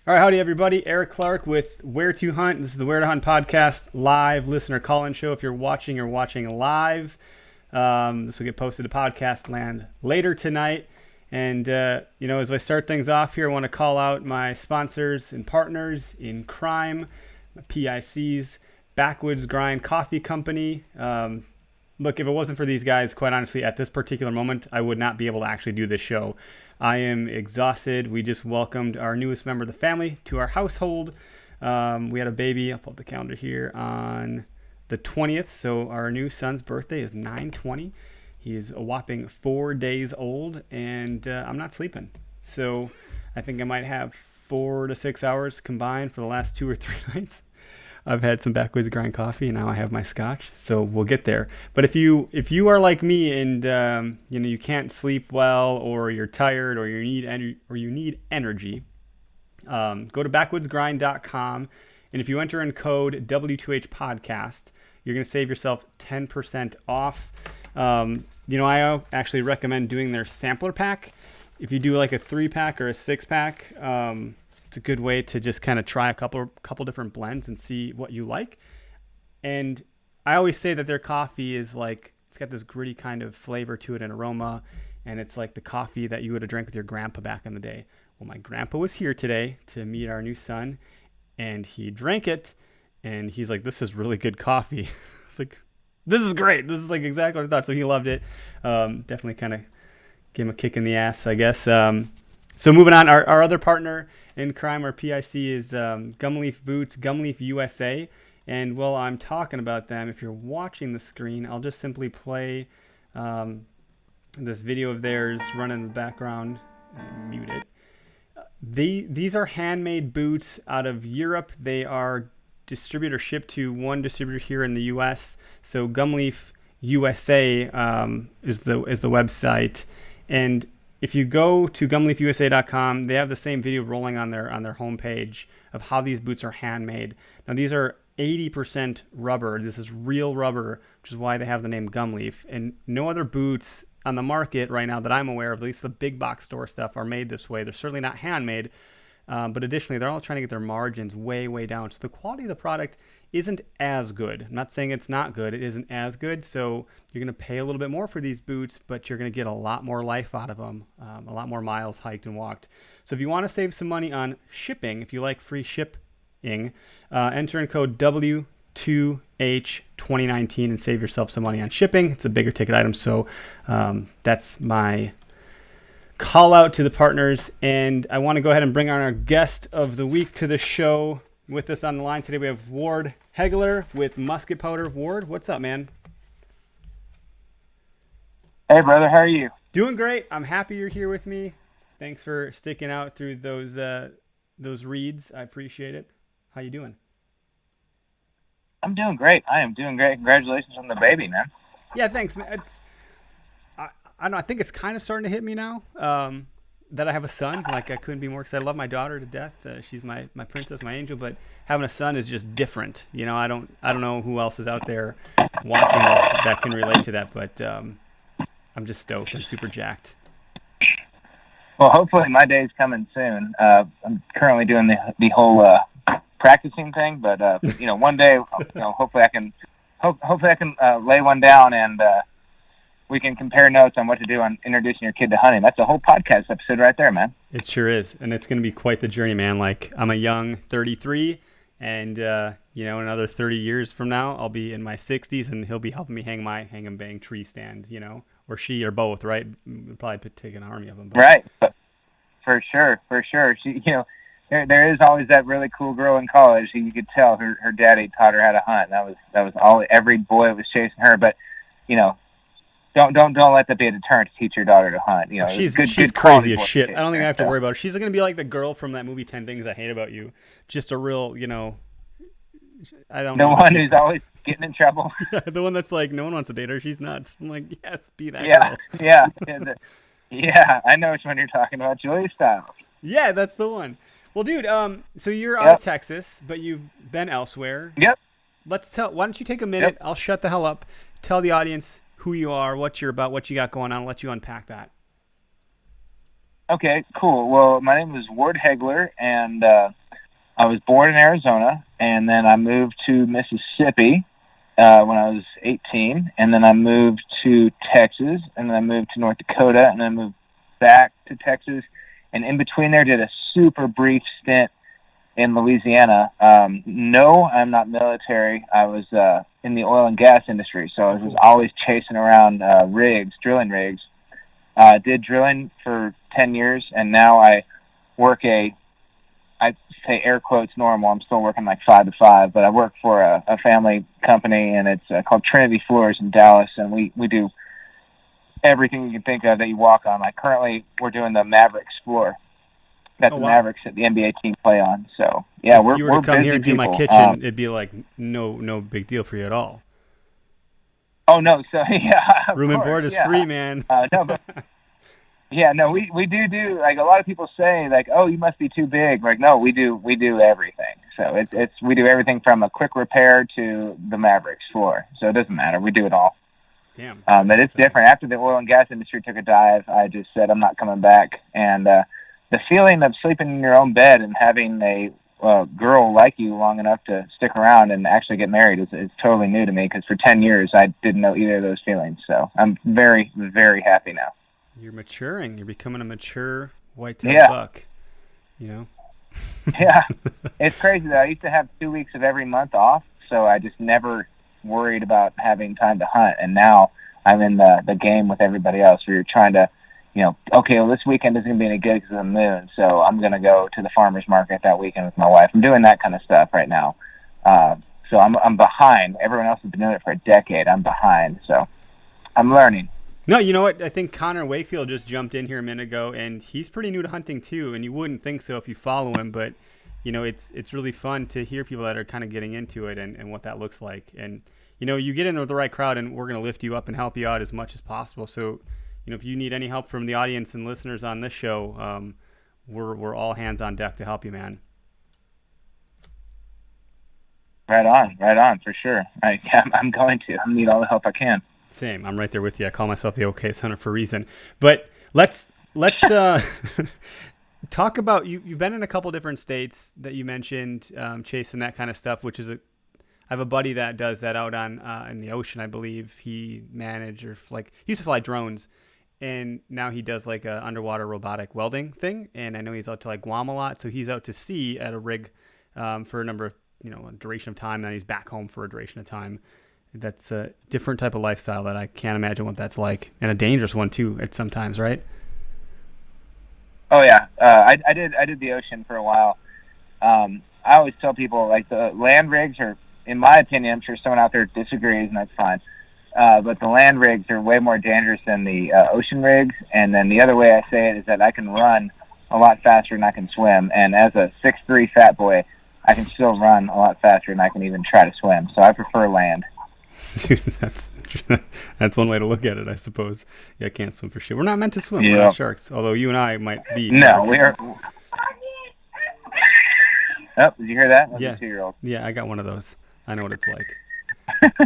All right, howdy everybody. Eric Clark with Where to Hunt. This is the Where to Hunt podcast live listener call-in show. If you're watching live, this will get posted to podcast land later tonight. And as I start things off here, I want to call out my sponsors and partners in crime, PICs, Backwoods Grind Coffee Company. Look, if it wasn't for these guys, quite honestly, at this particular moment, I would not be able to actually do this show. I am exhausted. We just welcomed our newest member of the family to our household. We had a baby, I'll pull up the calendar here, on the 20th. So our new son's birthday is 9/20. He is a whopping 4 days old, and I'm not sleeping. So I think I might have 4 to 6 hours combined for the last 2 or 3 nights. I've had some Backwoods Grind coffee, and now I have my scotch, so we'll get there. But if you are like me and you can't sleep well, or you're tired, or you need energy, go to backwoodsgrind.com, and if you enter in code W2H podcast, you're going to save yourself 10% off. I actually recommend doing their sampler pack. If you do like a 3-pack or a 6-pack, it's a good way to just kind of try a couple different blends and see what you like. And I always say that their coffee is like, it's got this gritty kind of flavor to it and aroma, and it's like the coffee that you would have drank with your grandpa back in the day. Well, my grandpa was here today to meet our new son, and he drank it, and he's like, this is really good coffee. It's like, this is great. This is like exactly what I thought. So he loved it. Definitely kind of gave him a kick in the ass, I guess. So moving on, our other partner in crime, our PIC, is Gumleaf Boots, Gumleaf USA. And while I'm talking about them, if you're watching the screen, I'll just simply play this video of theirs running in the background and mute it. These are handmade boots out of Europe. They are shipped to one distributor here in the U.S. So Gumleaf USA is the website, and if you go to gumleafusa.com, they have the same video rolling on their homepage of how these boots are handmade. Now these are 80% rubber. This is real rubber, which is why they have the name Gumleaf. And no other boots on the market right now that I'm aware of, at least the big box store stuff, are made this way. They're certainly not handmade. But additionally, they're all trying to get their margins way, way down. So the quality of the product isn't as good. I'm not saying it's not good. It isn't as good. So you're going to pay a little bit more for these boots, but you're going to get a lot more life out of them, a lot more miles hiked and walked. So if you want to save some money on shipping, if you like free shipping, enter in code W2H2019 and save yourself some money on shipping. It's a bigger ticket item. So that's my call out to the partners, and I want to go ahead and bring on our guest of the week to the show. With us on the line today, we have Ward Hegeler with Musket Powder. Ward, what's up, man? Hey, brother, how are you? Doing great. I'm happy you're here with me. Thanks for sticking out through those reads. I appreciate it. How you doing? I'm doing great. I am doing great. Congratulations on the baby, man. Yeah, thanks, man. I don't know. I think it's kind of starting to hit me now that I have a son. Like, I couldn't be more excited. I love my daughter to death. She's my princess, my angel. But having a son is just different. I don't know who else is out there watching this that can relate to that. But I'm just stoked. I'm super jacked. Well, hopefully my day's coming soon. I'm currently doing the whole practicing thing, but one day, hopefully I can lay one down and we can compare notes on what to do on introducing your kid to hunting. That's a whole podcast episode right there, man. It sure is. And it's going to be quite the journey, man. Like, I'm a young 33, and, another 30 years from now, I'll be in my 60s, and he'll be helping me hang my hang and bang tree stand, or she or both, right? We'll probably take an army of them. But. Right. For sure. She, there is always that really cool girl in college who you could tell her daddy taught her how to hunt. That was all, every boy was chasing her, but, Don't let that be a deterrent to teach your daughter to hunt. She's crazy as shit. I don't think I have to worry about her. She's going to be like the girl from that movie 10 Things I Hate About You. Just a real, I don't know. The one who's always getting in trouble. The one that's like, no one wants to date her. She's nuts. I'm like, yes, be that girl. Yeah. Yeah, I know which one you're talking about. Julia Stiles. Yeah, that's the one. Well, dude, so you're out of Texas, but you've been elsewhere. Yep. Why don't you take a minute? I'll shut the hell up. Tell the audience who you are, what you're about, what you got going on. I'll let you unpack that. Okay, cool. Well, my name is Ward Hegeler, and I was born in Arizona, and then I moved to Mississippi when I was 18, and then I moved to Texas, and then I moved to North Dakota, and then I moved back to Texas, and in between there did a super brief stint in Louisiana. No, I'm not military. I was in the oil and gas industry, so I was just always chasing around drilling rigs. Did drilling for 10 years, and now I work I say air quotes normal. I'm still working like 5 to 5, but I work for a family company, and it's called Trinity Floors in Dallas, and we do everything you can think of that you walk on. Like currently, we're doing the Mavericks floor that the Mavericks at the NBA team play on. So yeah, if you were to come here and do my kitchen, it'd be like no big deal for you at all. Oh no, so yeah, room and board is free, man. No, but yeah, no, we do like a lot of people say like, oh, you must be too big. Like, no, we do everything. So it's we do everything from a quick repair to the Mavericks floor. So it doesn't matter. We do it all. Damn. But it's different. After the oil and gas industry took a dive, I just said I'm not coming back. And the feeling of sleeping in your own bed and having a girl like you long enough to stick around and actually get married is totally new to me, because for 10 years I didn't know either of those feelings. So I'm very, very happy now. You're maturing. You're becoming a mature white-tailed buck, you know? Yeah. It's crazy, though. I used to have 2 weeks of every month off, so I just never worried about having time to hunt. And now I'm in the game with everybody else, where you're trying to, okay, well, this weekend isn't going to be any good because of the moon, so I'm going to go to the farmer's market that weekend with my wife. I'm doing that kind of stuff right now. So I'm behind. Everyone else has been doing it for a decade. I'm behind, so I'm learning. No, you know what? I think Connor Wakefield just jumped in here a minute ago, and he's pretty new to hunting too, and you wouldn't think so if you follow him, but it's really fun to hear people that are kind of getting into it and what that looks like. And you get in with the right crowd, and we're going to lift you up and help you out as much as possible. So if you need any help from the audience and listeners on this show, we're all hands on deck to help you, man. Right on, for sure. I'm going to. I need all the help I can. Same. I'm right there with you. I call myself the okayest hunter for a reason. But let's talk about you've been in a couple different states that you mentioned, chasing that kind of stuff, which is I have a buddy that does that out on in the ocean, I believe. He used to fly drones, and now he does like a underwater robotic welding thing. And I know he's out to like Guam a lot, so he's out to sea at a rig for a number of a duration of time. Then he's back home for a duration of time. That's a different type of lifestyle that I can't imagine what that's like, and a dangerous one too at sometimes, right? Oh yeah, I did the ocean for a while. I always tell people like the land rigs are, in my opinion, I'm sure someone out there disagrees, and that's fine. But the land rigs are way more dangerous than the ocean rigs. And then the other way I say it is that I can run a lot faster than I can swim. And as a 6'3" fat boy, I can still run a lot faster than I can even try to swim. So I prefer land. Dude, that's one way to look at it, I suppose. Yeah, I can't swim for shit. We're not meant to swim. We're not sharks. Although you and I might be. No, sharks. we are. Oh, did you hear that? That's yeah. a 2-year-old. Yeah, I got one of those. I know what it's like.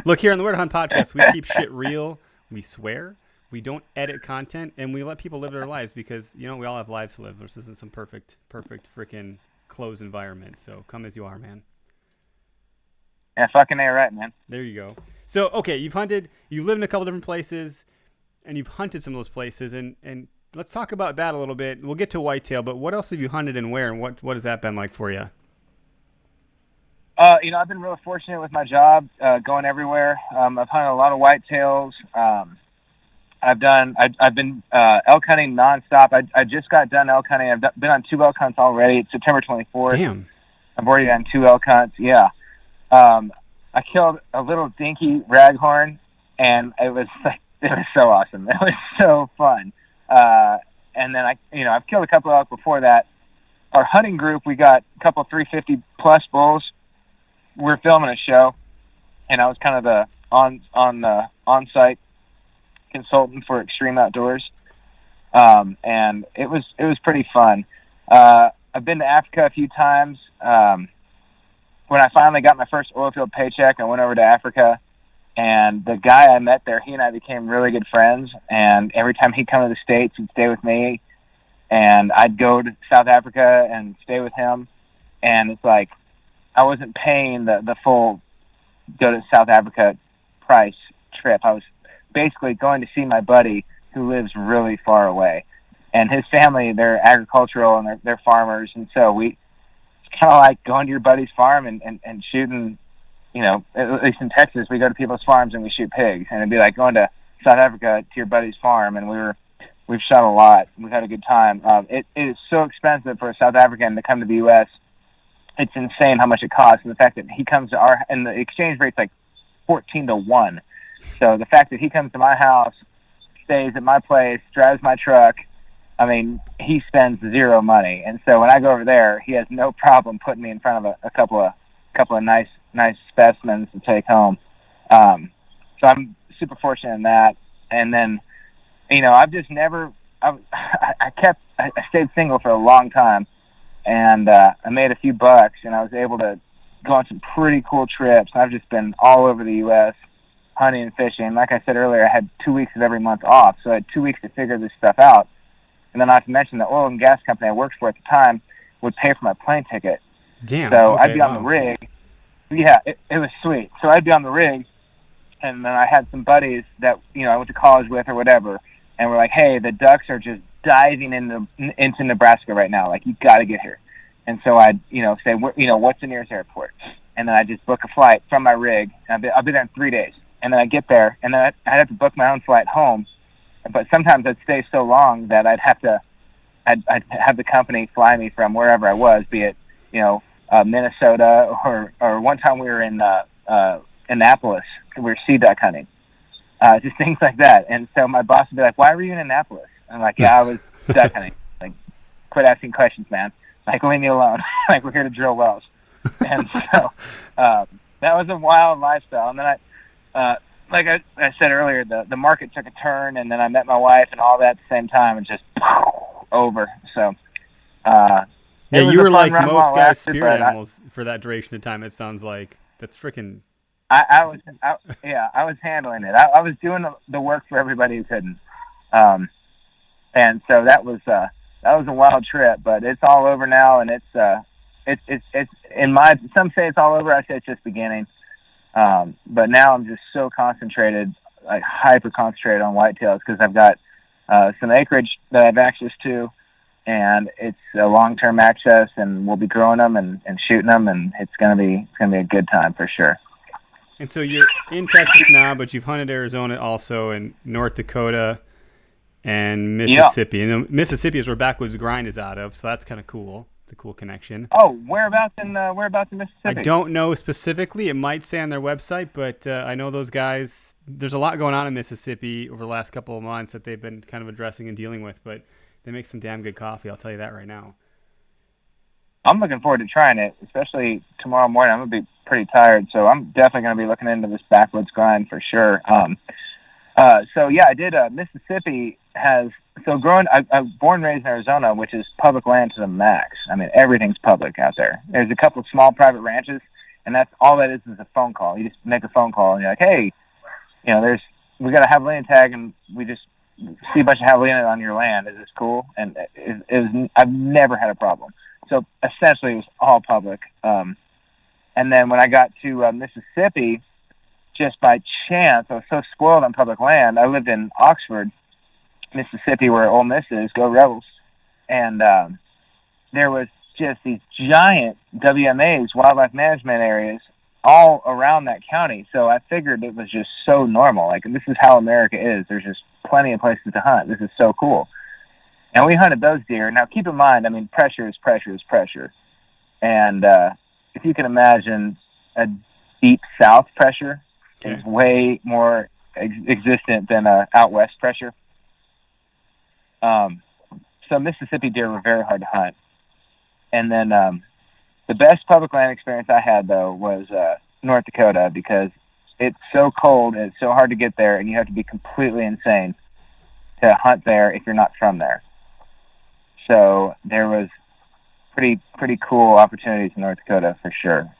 Look, here on the Where to Hunt podcast, we keep shit real. We swear. We don't edit content, and we let people live their lives because we all have lives to live. This isn't some perfect freaking closed environment. So come as you are, man. Yeah, fucking A right, man. There you go. So, okay, you've lived in a couple different places, and you've hunted some of those places, and let's talk about that a little bit. We'll get to whitetail, but what else have you hunted and where, and what has that been like for you? I've been really fortunate with my job, going everywhere. I've hunted a lot of whitetails. I've been elk hunting nonstop. I just got done elk hunting. I've been on 2 elk hunts already. It's September 24th. Damn. I've already done 2 elk hunts. Yeah. I killed a little dinky raghorn, and it was so awesome. It was so fun. And then I've killed a couple of elk before that. Our hunting group, we got a couple 350 plus bulls. We're filming a show, and I was kind of the on-site consultant for Extreme Outdoors. And it was pretty fun. I've been to Africa a few times. When I finally got my first oil field paycheck, I went over to Africa, and the guy I met there, he and I became really good friends. And every time he'd come to the States, he'd stay with me. and I'd go to South Africa and stay with him, and it's like I wasn't paying the full go to South Africa price trip. I was basically going to see my buddy who lives really far away, and his family, they're agricultural and they're farmers, and so it's kind of like going to your buddy's farm and shooting. You know, at least in Texas, we go to people's farms and we shoot pigs, and it'd be like going to South Africa to your buddy's farm, and we've shot a lot. We've had a good time. It is so expensive for a South African to come to the U.S. It's insane how much it costs, and the fact that he comes to and the exchange rate's like 14-1. So the fact that he comes to my house, stays at my place, drives my truck, I mean, he spends zero money. And so when I go over there, he has no problem putting me in front of a couple of nice specimens to take home. So I'm super fortunate in that. And then, you know, I've just never, I stayed single for a long time, and I made a few bucks, and I was able to go on some pretty cool trips. I've just been all over the U.S. hunting and fishing. Like I said earlier, I had 2 weeks of every month off, so I had 2 weeks to figure this stuff out. And then not to mention the oil and gas company I worked for at the time would pay for my plane ticket. Damn. So okay, I'd be on the rig. Yeah, it was sweet. So I'd be on the rig, and then I had some buddies that, you know, I went to college with or whatever, and we're like, hey, the ducks are just diving into Nebraska right now. Like, you got to get here. And so I'd, you know, say, you know, what's the nearest airport? And then I'd just book a flight from my rig, and I'll be there in 3 days. And then I'd get there, and then I'd have to book my own flight home. But sometimes I'd stay so long that I'd have the company fly me from wherever I was, be it, you know, Minnesota, or one time we were in Annapolis. We were sea duck hunting, just things like that. And so my boss would be like, "Why were you in Annapolis?" I'm like, "Yeah, I was duck hunting." Like, quit asking questions, man. Like, leave me alone. Like, we're here to drill wells. And so that was a wild lifestyle. And then like I said earlier, the market took a turn, and then I met my wife and all that at the same time, and just over. So yeah, you were like most guys' spirit animals for that duration of time. It sounds like that's freaking. I was handling it. I was doing the work for everybody who couldn't. And so that was a wild trip, but it's all over now, and it's some say it's all over. I say it's just beginning. But now I'm just so concentrated, like hyper concentrated on whitetails, because I've got some acreage that I have access to, and it's a long-term access, and we'll be growing them and shooting them, and it's gonna be a good time for sure. And so you're in Texas now, but you've hunted Arizona also, and North Dakota and Mississippi. Yeah. And Mississippi is where Backwoods Grind is out of, so that's kind of cool. It's a cool connection. Oh, whereabouts in Mississippi? I don't know specifically. It might say on their website, but I know those guys. There's a lot going on in Mississippi over the last couple of months that they've been kind of addressing and dealing with, but they make some damn good coffee. I'll tell you that right now. I'm looking forward to trying it, especially tomorrow morning. I'm going to be pretty tired, so I'm definitely going to be looking into this Backwoods Grind for sure. So yeah, I did. Mississippi has, so growing, I was born and raised in Arizona, which is public land to the max. I mean, everything's public out there. There's a couple of small private ranches, and that's all that is a phone call. You just make a phone call, and you're like, hey, you know, we got a javelina tag, and we just see a bunch of javelina on your land. Is this cool? And I've never had a problem. So essentially, it was all public. And then when I got to Mississippi, just by chance, I was so spoiled on public land. I lived in Oxford, Mississippi, where Ole Miss is, go Rebels. And there was just these giant WMAs, wildlife management areas, all around that county. So I figured it was just so normal. Like, this is how America is. There's just plenty of places to hunt. This is so cool. And we hunted those deer. Now, keep in mind, I mean, pressure is pressure is pressure. And if you can imagine a deep south pressure, is way more existent than out west pressure. So Mississippi deer were very hard to hunt. And then the best public land experience I had, though, was North Dakota, because it's so cold and it's so hard to get there, and you have to be completely insane to hunt there if you're not from there. So there was pretty cool opportunities in North Dakota for sure.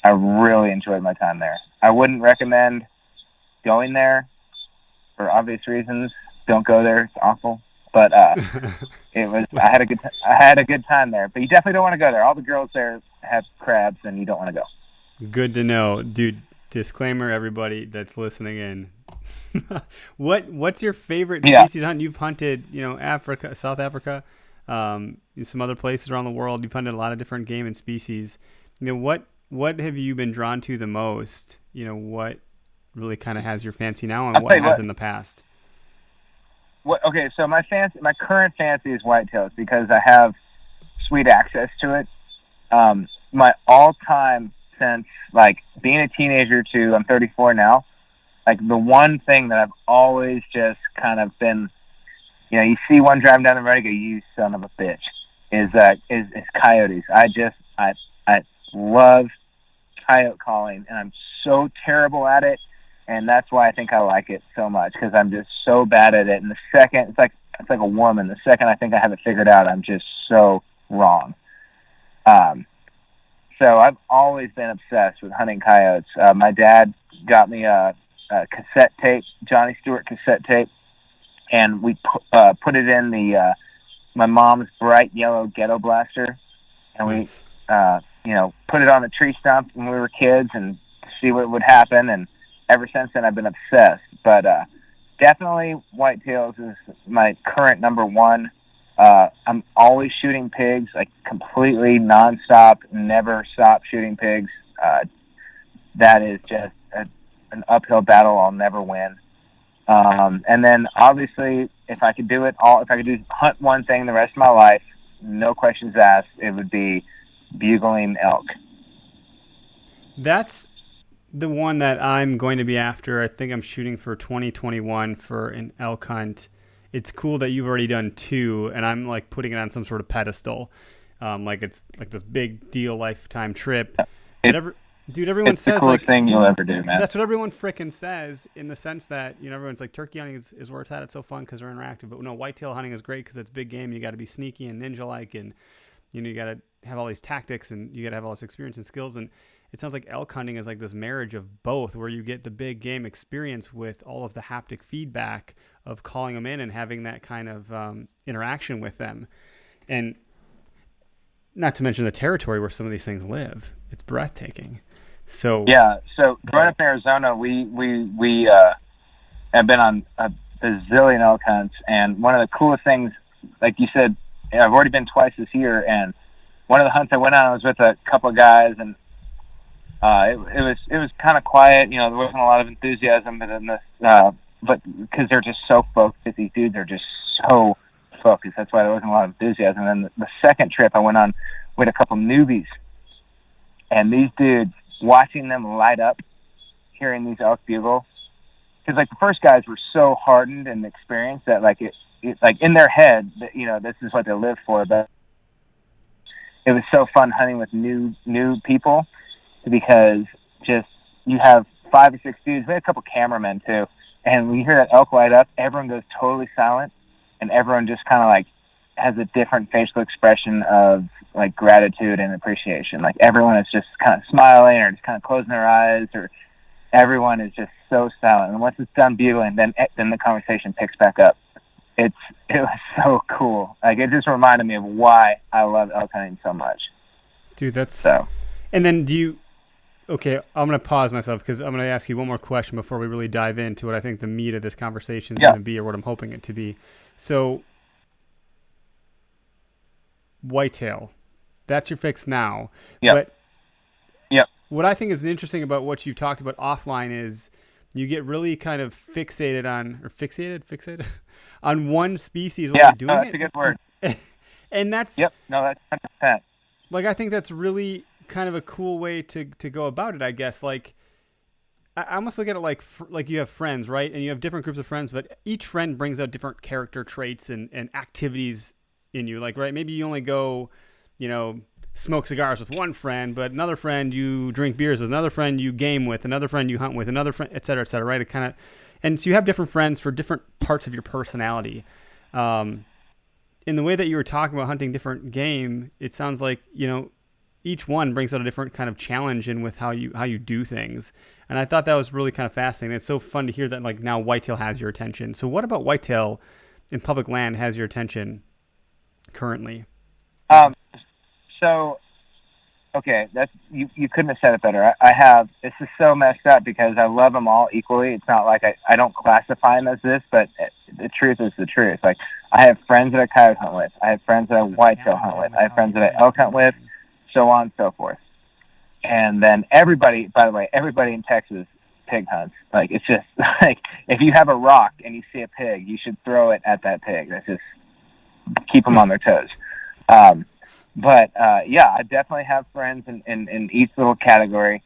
I really enjoyed my time there. I wouldn't recommend going there for obvious reasons. Don't go there. It's awful. but it was I had a good time there. But you definitely don't want to go there. All the girls there have crabs, and you don't want to go. Good to know, dude. Disclaimer, everybody that's listening in. What's your favorite species hunt? You've hunted, Africa, South Africa, some other places around the world. You've hunted a lot of different game and species. What have you been drawn to the most? What really kind of has your fancy now, and what has in the past? Okay, so my current fancy is whitetails because I have sweet access to it. My all-time since like being a teenager to I'm 34 now, like the one thing that I've always just kind of been, you see one driving down the road, you go, you son of a bitch, is coyotes. I love coyote calling, and I'm so terrible at it, and that's why I think I like it so much, because I'm just so bad at it. And the second, it's like a woman. The second I think I have it figured out, I'm just so wrong. So I've always been obsessed with hunting coyotes. My dad got me a cassette tape, Johnny Stewart cassette tape, and we put it in my mom's bright yellow ghetto blaster, and we put it on a tree stump when we were kids and see what would happen. And ever since then, I've been obsessed. But definitely whitetails is my current number one. I'm always shooting pigs, like completely nonstop, never stop shooting pigs. That is just an uphill battle I'll never win. And then obviously, if I could hunt one thing the rest of my life, no questions asked, it would be bugling elk. That's the one that I'm going to be after. I think I'm shooting for 2021 for an elk hunt. It's cool that you've already done 2, and I'm like putting it on some sort of pedestal. Like it's like this big deal, lifetime trip. Everyone it's says the coolest thing you'll ever do, man. That's what everyone frickin' says, in the sense that, everyone's like, turkey hunting is where it's at. It's so fun because they're interactive. But no, whitetail hunting is great because it's big game. You got to be sneaky and ninja-like, and you got to have all these tactics, and you got to have all this experience and skills. And it sounds like elk hunting is like this marriage of both, where you get the big game experience with all of the haptic feedback of calling them in and having that kind of interaction with them. And not to mention the territory where some of these things live. It's breathtaking. So growing up in Arizona, we have been on a bazillion elk hunts, and one of the coolest things, like you said, I've already been twice this year, and one of the hunts I went on, I was with a couple of guys, and it was kind of quiet. There wasn't a lot of enthusiasm, but because they're just so focused, these dudes are just so focused. That's why there wasn't a lot of enthusiasm. And then the second trip I went on with a couple newbies, and these dudes, watching them light up, hearing these elk bugle, because like the first guys were so hardened and experienced that like it like in their head that this is what they live for. But it was so fun hunting with new people, because just you have 5 or 6 dudes. We had a couple cameramen too, and when you hear that elk light up, everyone goes totally silent, and everyone just kind of like has a different facial expression of like gratitude and appreciation. Like everyone is just kind of smiling or just kind of closing their eyes, or everyone is just so silent. And once it's done bugling, then the conversation picks back up. It was so cool. Like it just reminded me of why I love elk hunting so much. Dude, that's so. And then okay, I'm going to pause myself because I'm going to ask you one more question before we really dive into what I think the meat of this conversation is going to be, or what I'm hoping it to be. So whitetail, that's your fix now. Yeah. But what I think is interesting about what you've talked about offline is you get really kind of fixated on one species while you're doing that's a good word. And that's... Yep, no, that's 100%. Like, I think that's really kind of a cool way to go about it, I guess. Like, I almost look at it like you have friends, right? And you have different groups of friends, but each friend brings out different character traits and activities in you. Like, right, maybe you only go, smoke cigars with one friend, but another friend you drink beers with, another friend you game with, another friend you hunt with, another friend, et cetera, right? It kind of, and so you have different friends for different parts of your personality. In the way that you were talking about hunting different game, it sounds like, each one brings out a different kind of challenge in with how you do things. And I thought that was really kind of fascinating. It's so fun to hear that like now whitetail has your attention. So what about whitetail in public land has your attention currently? So, okay, that's you couldn't have said it better. I have, this is so messed up because I love them all equally. It's not like I don't classify them as this, but the truth is the truth. Like, I have friends that I coyote hunt with. I have friends that I whitetail hunt with. I have friends that I elk hunt with, so on and so forth. And then everybody, by the way, everybody in Texas pig hunts. Like, it's just like, if you have a rock and you see a pig, you should throw it at that pig. That's just keep them on their toes. But yeah, I definitely have friends in each little category,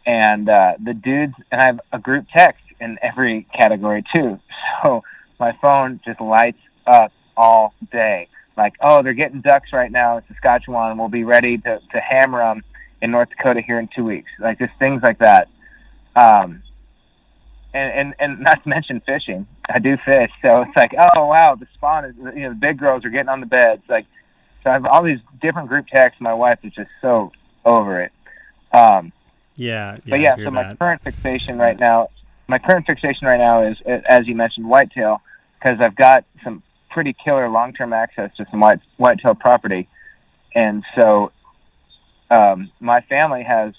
and the dudes, and I have a group text in every category too. So my phone just lights up all day. Like, oh, they're getting ducks right now in Saskatchewan, and we'll be ready to hammer them in North Dakota here in 2 weeks. Like, just things like that. And not to mention fishing. I do fish, so it's like, oh wow, the spawn is, the big girls are getting on the beds. Like, so I have all these different group texts. My wife is just so over it. Yeah. But yeah, so my current fixation right now is, as you mentioned, whitetail, because I've got some pretty killer long-term access to some whitetail property, and so my family has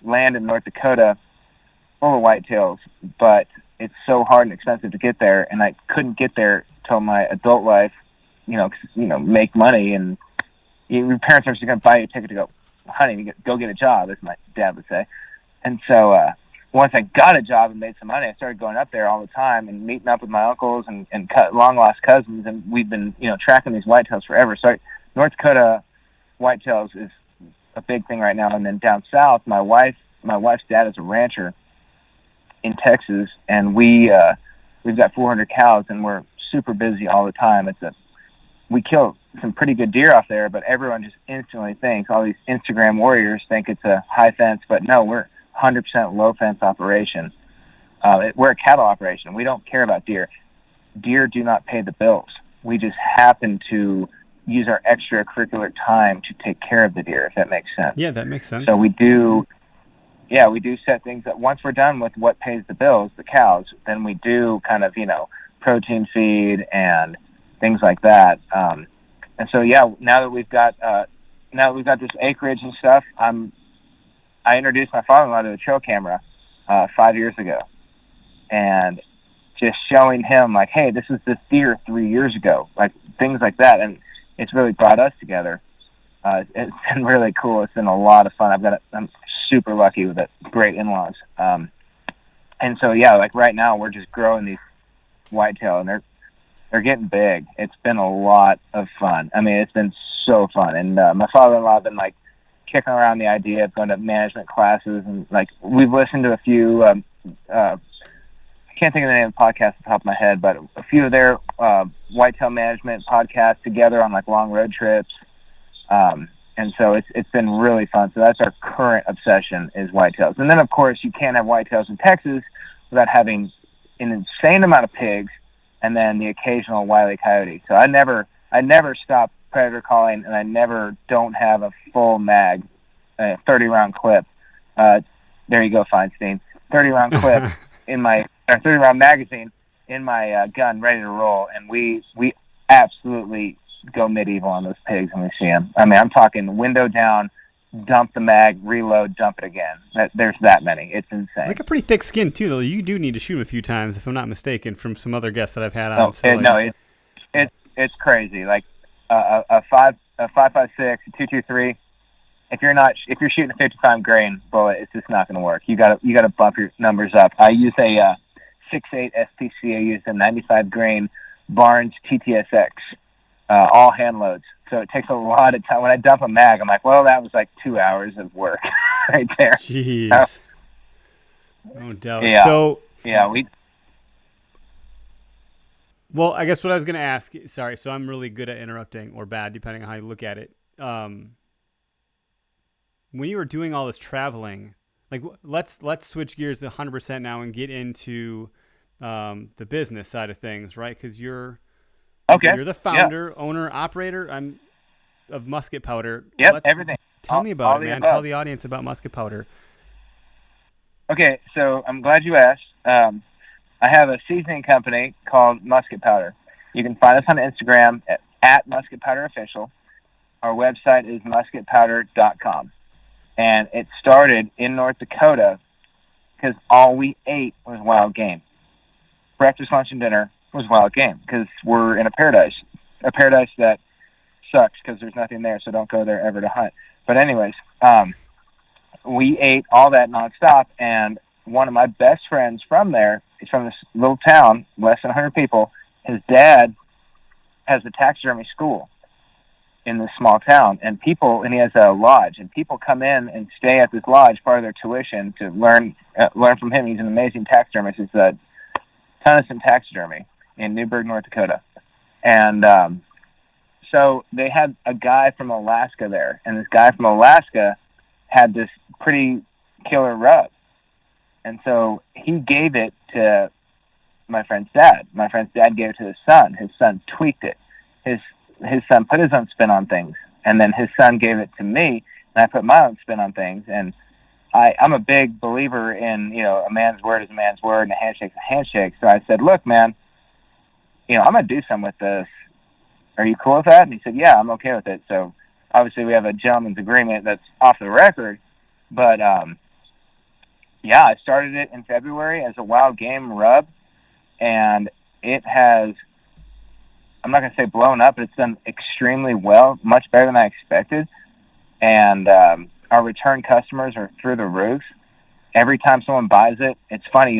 land in North Dakota full of whitetails, but it's so hard and expensive to get there, and I couldn't get there till my adult life. Make money, and your parents are just going to buy you a ticket to go hunting, go get a job, as my dad would say. And so once I got a job and made some money, I started going up there all the time and meeting up with my uncles and long-lost cousins, and we've been, tracking these whitetails forever. So North Dakota whitetails is a big thing right now. And then down south, my wife's dad is a rancher in Texas, and we've got 400 cows, and we're super busy all the time. We kill some pretty good deer off there, but everyone just instantly thinks, all these Instagram warriors think it's a high fence, but no, we're 100% low fence operation. We're a cattle operation. We don't care about deer. Deer do not pay the bills. We just happen to use our extracurricular time to take care of the deer, if that makes sense. Yeah, that makes sense. So we do set things up. Once we're done with what pays the bills, the cows, then we do kind of, protein feed and things like that. And so, yeah, now that we've got this acreage and stuff, I introduced my father-in-law to the trail camera 5 years ago, and just showing him, like, hey, this is this deer 3 years ago, like things like that. And it's really brought us together. It's been really cool. It's been a lot of fun. I'm super lucky with great in-laws. And so, yeah, like right now we're just growing these whitetail, and they're getting big. It's been a lot of fun. I mean, it's been so fun. And my father-in-law have been like kicking around the idea of going to management classes, and like we've listened to a few. I can't think of the name of the podcast off the top of my head, but a few of their whitetail management podcasts together on like long road trips. And so it's been really fun. So that's our current obsession, is whitetails. And then of course you can't have whitetails in Texas without having an insane amount of pigs, and then the occasional wily coyote. So I never stop predator calling, and I don't have a full mag, 30-round clip. There you go, Feinstein. 30-round clip in my 30-round magazine in my gun, ready to roll. And we absolutely go medieval on those pigs when we see them. I mean, I'm talking window down, dump the mag, reload, dump it again. There's that many. It's insane. Like a pretty thick skin too, though. You do need to shoot them a few times, if I'm not mistaken, from some other guests that I've had on. It's crazy. Like a 5.56, a 223. If you're shooting a 55 grain bullet, it's just not going to work. You got to bump your numbers up. I use a 6.8 SPC. I use a 95 grain Barnes TTSX, all hand loads. So it takes a lot of time. When I dump a mag, I'm like, well, that was like 2 hours of work right there. Jeez. No doubt. Yeah. So yeah, Well, I guess what I was going to ask. Sorry, so I'm really good at interrupting, or bad, depending on how you look at it. When you were doing all this traveling, like let's switch gears to 100% now and get into the business side of things, right? Because you're the founder, owner, operator. Of Musket Powder. Yep, everything. Tell me about it, man. Tell the audience about Musket Powder. Okay, so I'm glad you asked. I have a seasoning company called Musket Powder, You can find us on Instagram at Musket Powder Official. Our website is musketpowder.com. And it started in North Dakota because all we ate was wild game. Breakfast, lunch, and dinner was wild game because we're in a paradise that sucks because there's nothing there, so don't go there ever to hunt. But anyways, we ate all that nonstop, and one of my best friends from there is from this little town, less than 100 people. His dad has a taxidermy school in this small town, and he has a lodge, and people come in and stay at this lodge, part of their tuition, to learn from him. He's an amazing taxidermist. It's a Tennyson Taxidermy in Newburgh, North Dakota. And so they had a guy from Alaska there, and this guy from Alaska had this pretty killer rub. And so he gave it to my friend's dad. My friend's dad gave it to his son. His son tweaked it. His son put his own spin on things, and then his son gave it to me, and I put my own spin on things. And I'm a big believer in, a man's word is a man's word, and a handshake's a handshake. So I said, look, man, I'm going to do something with this. Are you cool with that? And he said, yeah, I'm okay with it. So obviously we have a gentleman's agreement that's off the record. But, I started it in February as a wild game rub, and it has, I'm not going to say blown up, but it's done extremely well, much better than I expected. And our return customers are through the roof. Every time someone buys it, it's funny.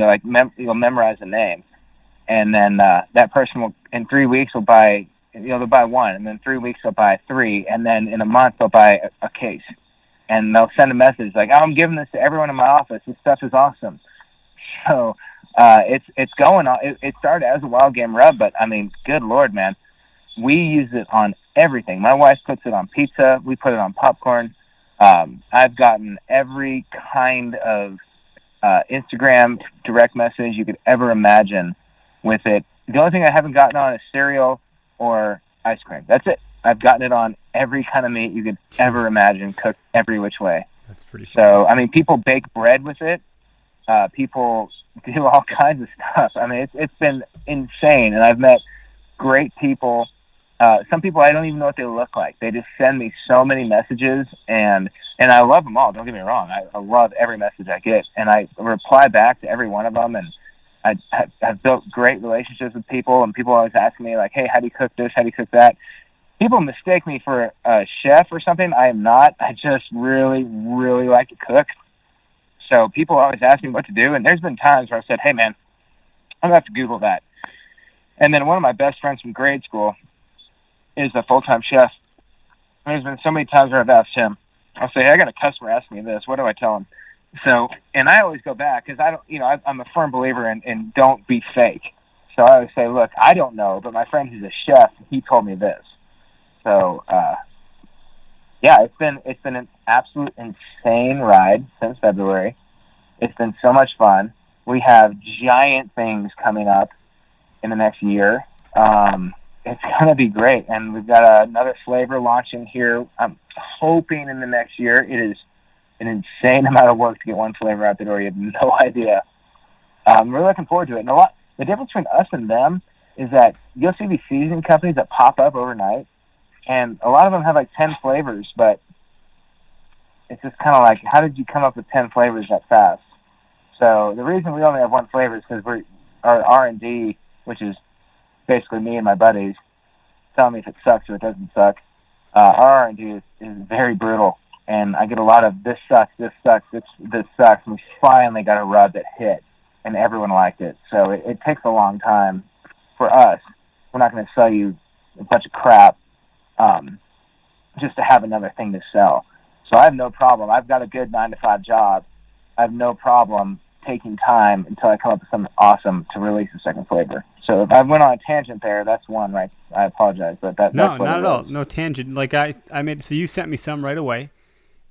You'll memorize a name, and then that person will, in 3 weeks, will buy. They'll buy one, and then 3 weeks they'll buy three, and then in a month they'll buy a case. And they'll send a message like, I'm giving this to everyone in my office. This stuff is awesome. So it's going on. It started as a wild game rub, but I mean, good Lord, man. We use it on everything. My wife puts it on pizza. We put it on popcorn. I've gotten every kind of Instagram direct message you could ever imagine with it. The only thing I haven't gotten on is cereal or ice cream. That's it. I've gotten it on every kind of meat you could ever imagine, cooked every which way. That's pretty sure. So, I mean, people bake bread with it. People do all kinds of stuff. I mean, it's been insane, and I've met great people. Some people, I don't even know what they look like. They just send me so many messages, and I love them all. Don't get me wrong. I love every message I get, and I reply back to every one of them, and I've built great relationships with people, and people always ask me, like, hey, how do you cook this? How do you cook that? People mistake me for a chef or something. I am not. I just really, really like to cook. So people always ask me what to do, and there's been times where I've said, hey, man, I'm going to have to Google that. And then one of my best friends from grade school is a full-time chef. There's been so many times where I've asked him, I'll say, hey, I got a customer ask me this. What do I tell him? So, and I always go back because I'm a firm believer in don't be fake. So I always say, look, I don't know, but my friend who's a chef, he told me this. So, it's been an absolute insane ride since February. It's been so much fun. We have giant things coming up in the next year. It's going to be great. And we've got another flavor launching here. I'm hoping in the next year. It is an insane amount of work to get one flavor out the door. You have no idea. We're looking forward to it. And the difference between us and them is that you'll see these seasoning companies that pop up overnight, and a lot of them have like 10 flavors, but it's just kind of like, how did you come up with 10 flavors that fast? So the reason we only have one flavor is because our R&D, which is basically me and my buddies, telling me if it sucks or it doesn't suck. Our R&D is very brutal, and I get a lot of this sucks, this sucks, this sucks, and we finally got a rub that hit, and everyone liked it. So it takes a long time for us. We're not going to sell you a bunch of crap just to have another thing to sell. So I have no problem. I've got a good 9-to-5 job. I have no problem taking time until I come up with something awesome to release a second flavor. So if I went on a tangent there, that's one, right? I apologize, but that's what not it at all. was. No tangent. Like I made. So you sent me some right away,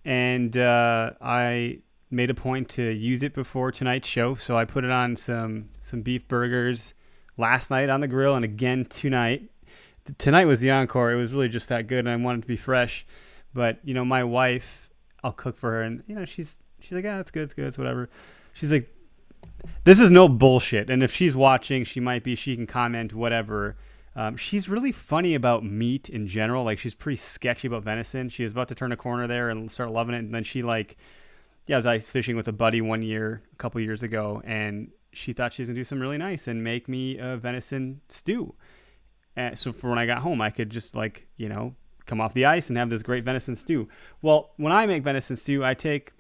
and I made a point to use it before tonight's show. So I put it on some beef burgers last night on the grill, and again tonight. Tonight was the encore. It was really just that good, and I wanted it to be fresh. But my wife, I'll cook for her, and she's like, it's good, it's whatever. She's like, this is no bullshit. And if she's watching, she can comment, whatever. She's really funny about meat in general. Like, she's pretty sketchy about venison. She was about to turn a corner there and start loving it. And then she I was ice fishing with a buddy one year, a couple years ago, and she thought she was going to do something really nice and make me a venison stew. So for when I got home, I could just come off the ice and have this great venison stew. Well, when I make venison stew, I take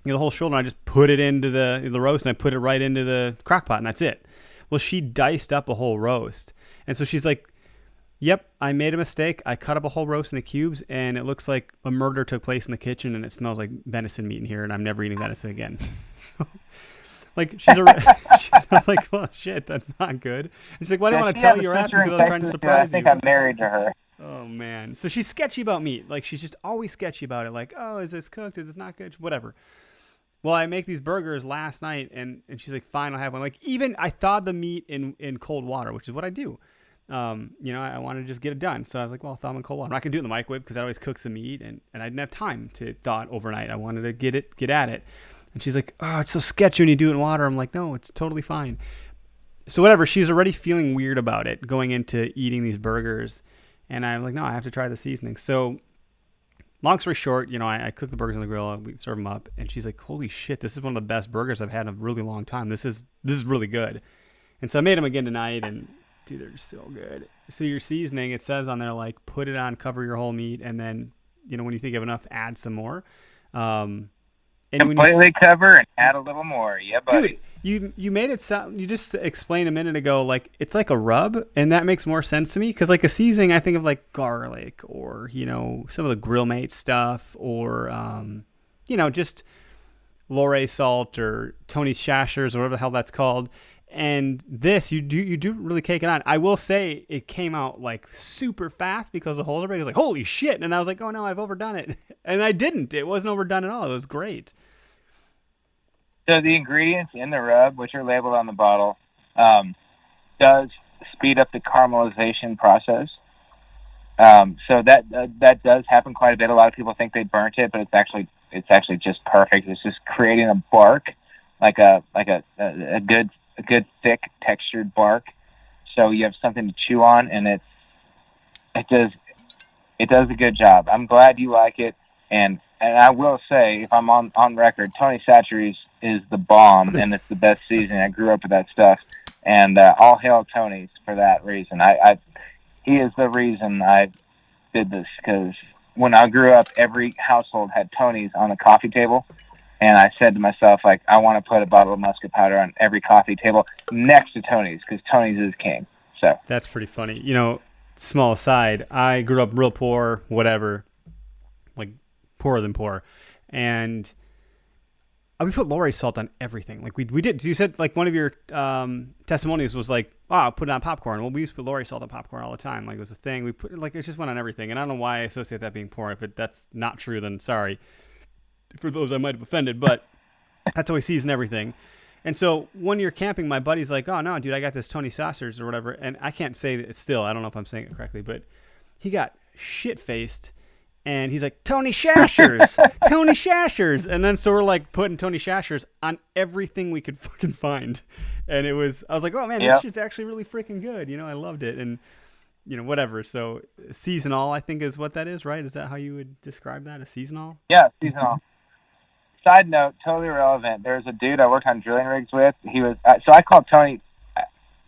the whole shoulder and I just put it into the roast, and I put it right into the crock pot, and that's it. Well, she diced up a whole roast. And so she's like, yep, I made a mistake. I cut up a whole roast into cubes, and it looks like a murder took place in the kitchen, and it smells like venison meat in here, and I'm never eating venison again. So, I was like, well, shit, that's not good. And she's like, well, I didn't want to tell you you're asking because I'm trying to surprise you. I think I'm married to her. Oh, man. So she's sketchy about meat. Like, she's just always sketchy about it. Like, oh, is this cooked? Is this not good? Whatever. Well, I make these burgers last night, and she's like, fine, I'll have one. Like, even I thawed the meat in cold water, which is what I do. I wanted to just get it done. So I was like, well, I'll thaw them in cold water. I'm not going to do it in the microwave because that always cooks the meat, and I didn't have time to thaw it overnight. I wanted to get at it. And she's like, oh, it's so sketchy when you do it in water. I'm like, no, it's totally fine. So whatever, she's already feeling weird about it going into eating these burgers. And I'm like, no, I have to try the seasoning. So long story short, I cook the burgers on the grill, we serve them up, and she's like, holy shit, this is one of the best burgers I've had in a really long time. This is really good. And so I made them again tonight, and dude, they're so good. So your seasoning, it says on there, like, put it on, cover your whole meat, and then, when you think of enough, add some more. And completely cover and add a little more. Yeah, buddy. Dude, you made it sound, you just explained a minute ago, like, it's like a rub, and that makes more sense to me, because like a seasoning, I think of like garlic or, some of the Grill Mate stuff, or, just Lorray salt or Tony Chashers or whatever the hell that's called. And this, you do really cake it on. I will say it came out like super fast because the holes are big. I was like, holy shit. And I was like, oh no, I've overdone it. And I didn't. It wasn't overdone at all. It was great. So the ingredients in the rub, which are labeled on the bottle, does speed up the caramelization process. So that does happen quite a bit. A lot of people think they burnt it, but it's actually just perfect. It's just creating a bark, like a good thick textured bark, so you have something to chew on, and it does a good job. I'm glad you like it, and I will say, if I'm on record, Tony Chachere's is the bomb, and it's the best seasoning. I grew up with that stuff, and all hail Tony's for that reason. He is the reason I did this, because when I grew up, every household had Tony's on the coffee table. And I said to myself, like, I want to put a bottle of muscat powder on every coffee table next to Tony's, because Tony's is king. So that's pretty funny. Small aside, I grew up real poor, whatever, like poorer than poor. And we put Lorray salt on everything. Like we did. You said like one of your testimonials was like, oh, put it on popcorn. Well, we used to put Lorray salt on popcorn all the time. Like it was a thing. We put it just went on everything. And I don't know why I associate that being poor. If that's not true, then sorry for those I might have offended, but that's how we season everything. And so when you're camping, my buddy's like, oh no, dude, I got this Tony Saucers or whatever. And I can't say it still. I don't know if I'm saying it correctly, but he got shit-faced and he's like, Tony Chashers, Tony Chashers. And then so we're like putting Tony Chashers on everything we could fucking find. And I was like, oh man, this shit's actually really freaking good. I loved it. And whatever. So seasonal, I think, is what that is, right? Is that how you would describe that? A seasonal? Yeah, seasonal. Side note, totally irrelevant. There's a dude I worked on drilling rigs with. He was so I called Tony.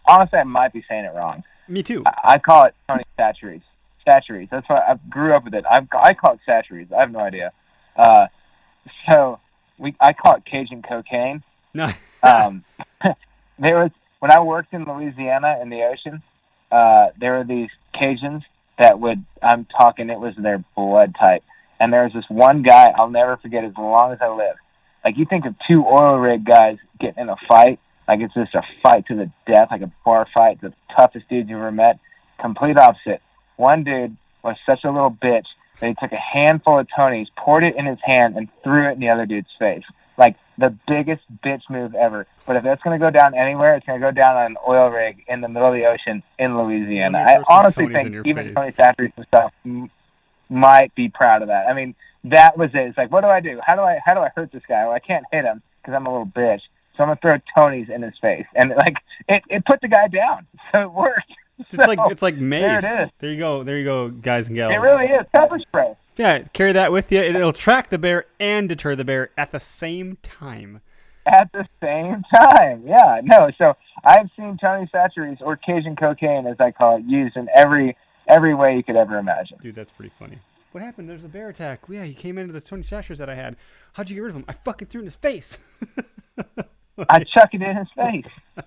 Honestly, I might be saying it wrong. Me too. I call it Tony Chachere's. Chachere's. That's why I grew up with it. I call it Chachere's. I have no idea. So I call it Cajun cocaine. No. There was when I worked in Louisiana in the ocean. There were these Cajuns that I'm talking, it was their blood type. And there was this one guy I'll never forget as long as I live. Like, you think of two oil rig guys getting in a fight, like it's just a fight to the death, like a bar fight, the toughest dude you ever met. Complete opposite. One dude was such a little bitch that he took a handful of Tony's, poured it in his hand, and threw it in the other dude's face. Like, the biggest bitch move ever. But if that's going to go down anywhere, it's going to go down on an oil rig in the middle of the ocean in Louisiana. I honestly think even Tony Chachere's and stuff might be proud of that. I mean, that was it. It's like, what do I do? How do I hurt this guy? Well, I can't hit him because I'm a little bitch. So I'm going to throw Tony's in his face. And, like, it put the guy down. So it worked. It's like mace. There it is. There you go, guys and gals. It really is pepper spray. Yeah, carry that with you, and it'll track the bear and deter the bear at the same time. At the same time, yeah. No, so I've seen Tony Chachere's, or Cajun cocaine, as I call it, used in every way you could ever imagine. Dude, that's pretty funny. What happened? There's a bear attack. Yeah, he came into this Tony Chachere's that I had. How'd you get rid of him? I fucking threw it in his face. I chuck it in his face.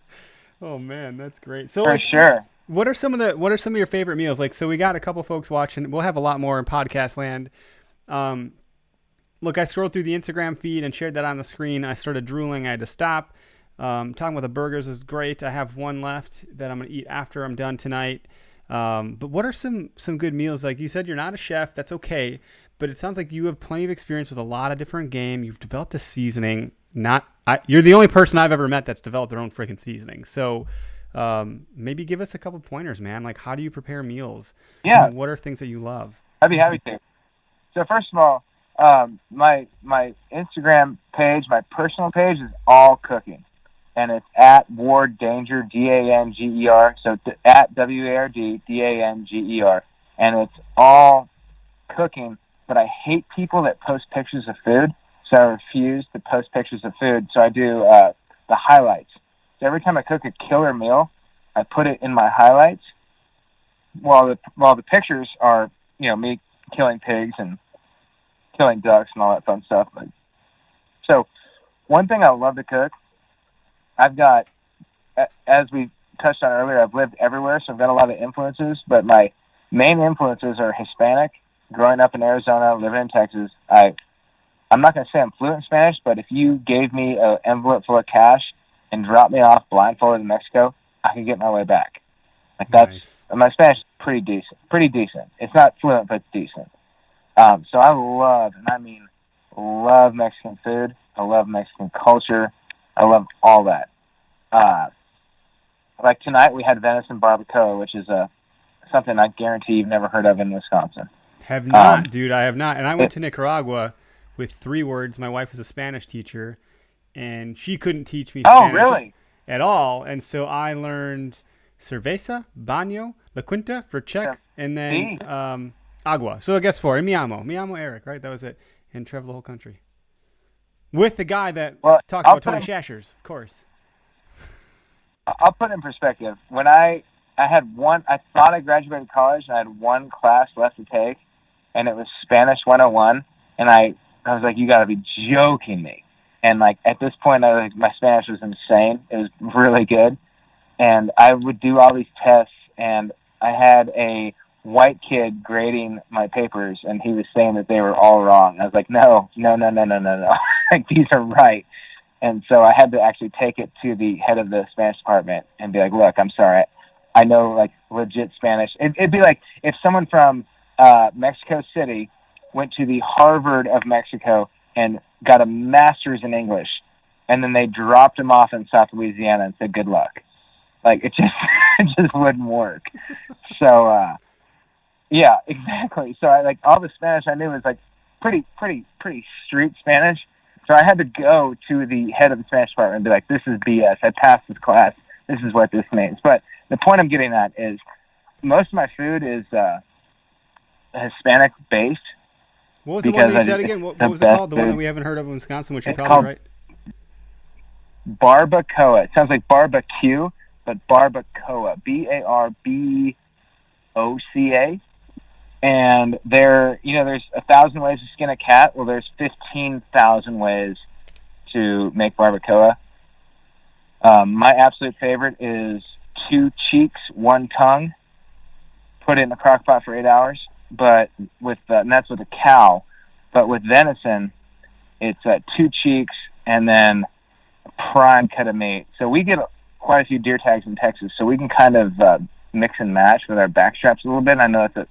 Oh man, that's great. So for sure. What are some of your favorite meals? Like, so we got a couple folks watching. We'll have a lot more in podcast land. Look, I scrolled through the Instagram feed and shared that on the screen. I started drooling. I had to stop. Talking about the burgers is great. I have one left that I'm going to eat after I'm done tonight. But what are some good meals? Like you said, you're not a chef. That's okay. But it sounds like you have plenty of experience with a lot of different game. You've developed a seasoning. You're the only person I've ever met that's developed their own freaking seasoning. So maybe give us a couple pointers, man. Like, how do you prepare meals? Yeah. What are things that you love? I'd be happy to. So first of all, my Instagram page, my personal page, is all cooking, and it's at Ward Danger, Danger. So at WARD, and it's all cooking. But I hate people that post pictures of food, so I refuse to post pictures of food. So I do the highlights. So every time I cook a killer meal, I put it in my highlights. While the pictures are, me killing pigs and killing ducks and all that fun stuff. So one thing I love to cook, I've got, as we touched on earlier, I've lived everywhere, so I've got a lot of influences, but my main influences are Hispanic. Growing up in Arizona, living in Texas, I'm not going to say I'm fluent in Spanish, but if you gave me an envelope full of cash and dropped me off blindfolded in Mexico, I could get my way back. Nice. My Spanish is pretty decent. It's not fluent, but it's decent. So I love Mexican food. I love Mexican culture. I love all that. Like tonight we had venison barbacoa, which is something I guarantee you've never heard of in Wisconsin. Have not, dude. I have not. And I went to Nicaragua with 3 words. My wife was a Spanish teacher, and she couldn't teach me Spanish at all. And so I learned cerveza, baño, la quinta for Czech, and then agua. So I guess 4. And mi amo Eric, right? That was it. And traveled the whole country with the guy that talked about Tony Chachere's, of course. I'll put it in perspective. When I thought I graduated college and I had one class left to take, and it was Spanish 101, and I was like, you got to be joking me. And like at this point, my Spanish was insane. It was really good, and I would do all these tests, and I had a white kid grading my papers, and he was saying that they were all wrong. I was like, no, like these are right. And so I had to actually take it to the head of the Spanish department and be like, look, I'm sorry, I know like legit Spanish. It'd be like if someone from Mexico City went to the Harvard of Mexico and got a master's in English, and then they dropped him off in South Louisiana and said, good luck. Like it just wouldn't work. So, yeah, exactly. So I all the Spanish I knew was like pretty street Spanish. So I had to go to the head of the Spanish department and be like, this is BS. I passed this class. This is what this means. But the point I'm getting at is most of my food is Hispanic based. What was the one that you said again? What was it called? The one that we haven't heard of in Wisconsin, which you're probably right. Barbacoa. It sounds like barbecue, but barbacoa. Barboca. And there's 1,000 ways to skin a cat. Well, there's 15,000 ways to make barbacoa. My absolute favorite is 2 cheeks, 1 tongue. Put it in the crock pot for 8 hours. But and that's with a cow. But with venison, it's 2 cheeks and then a prime cut of meat. So we get quite a few deer tags in Texas, so we can kind of mix and match with our back straps a little bit. I know it's a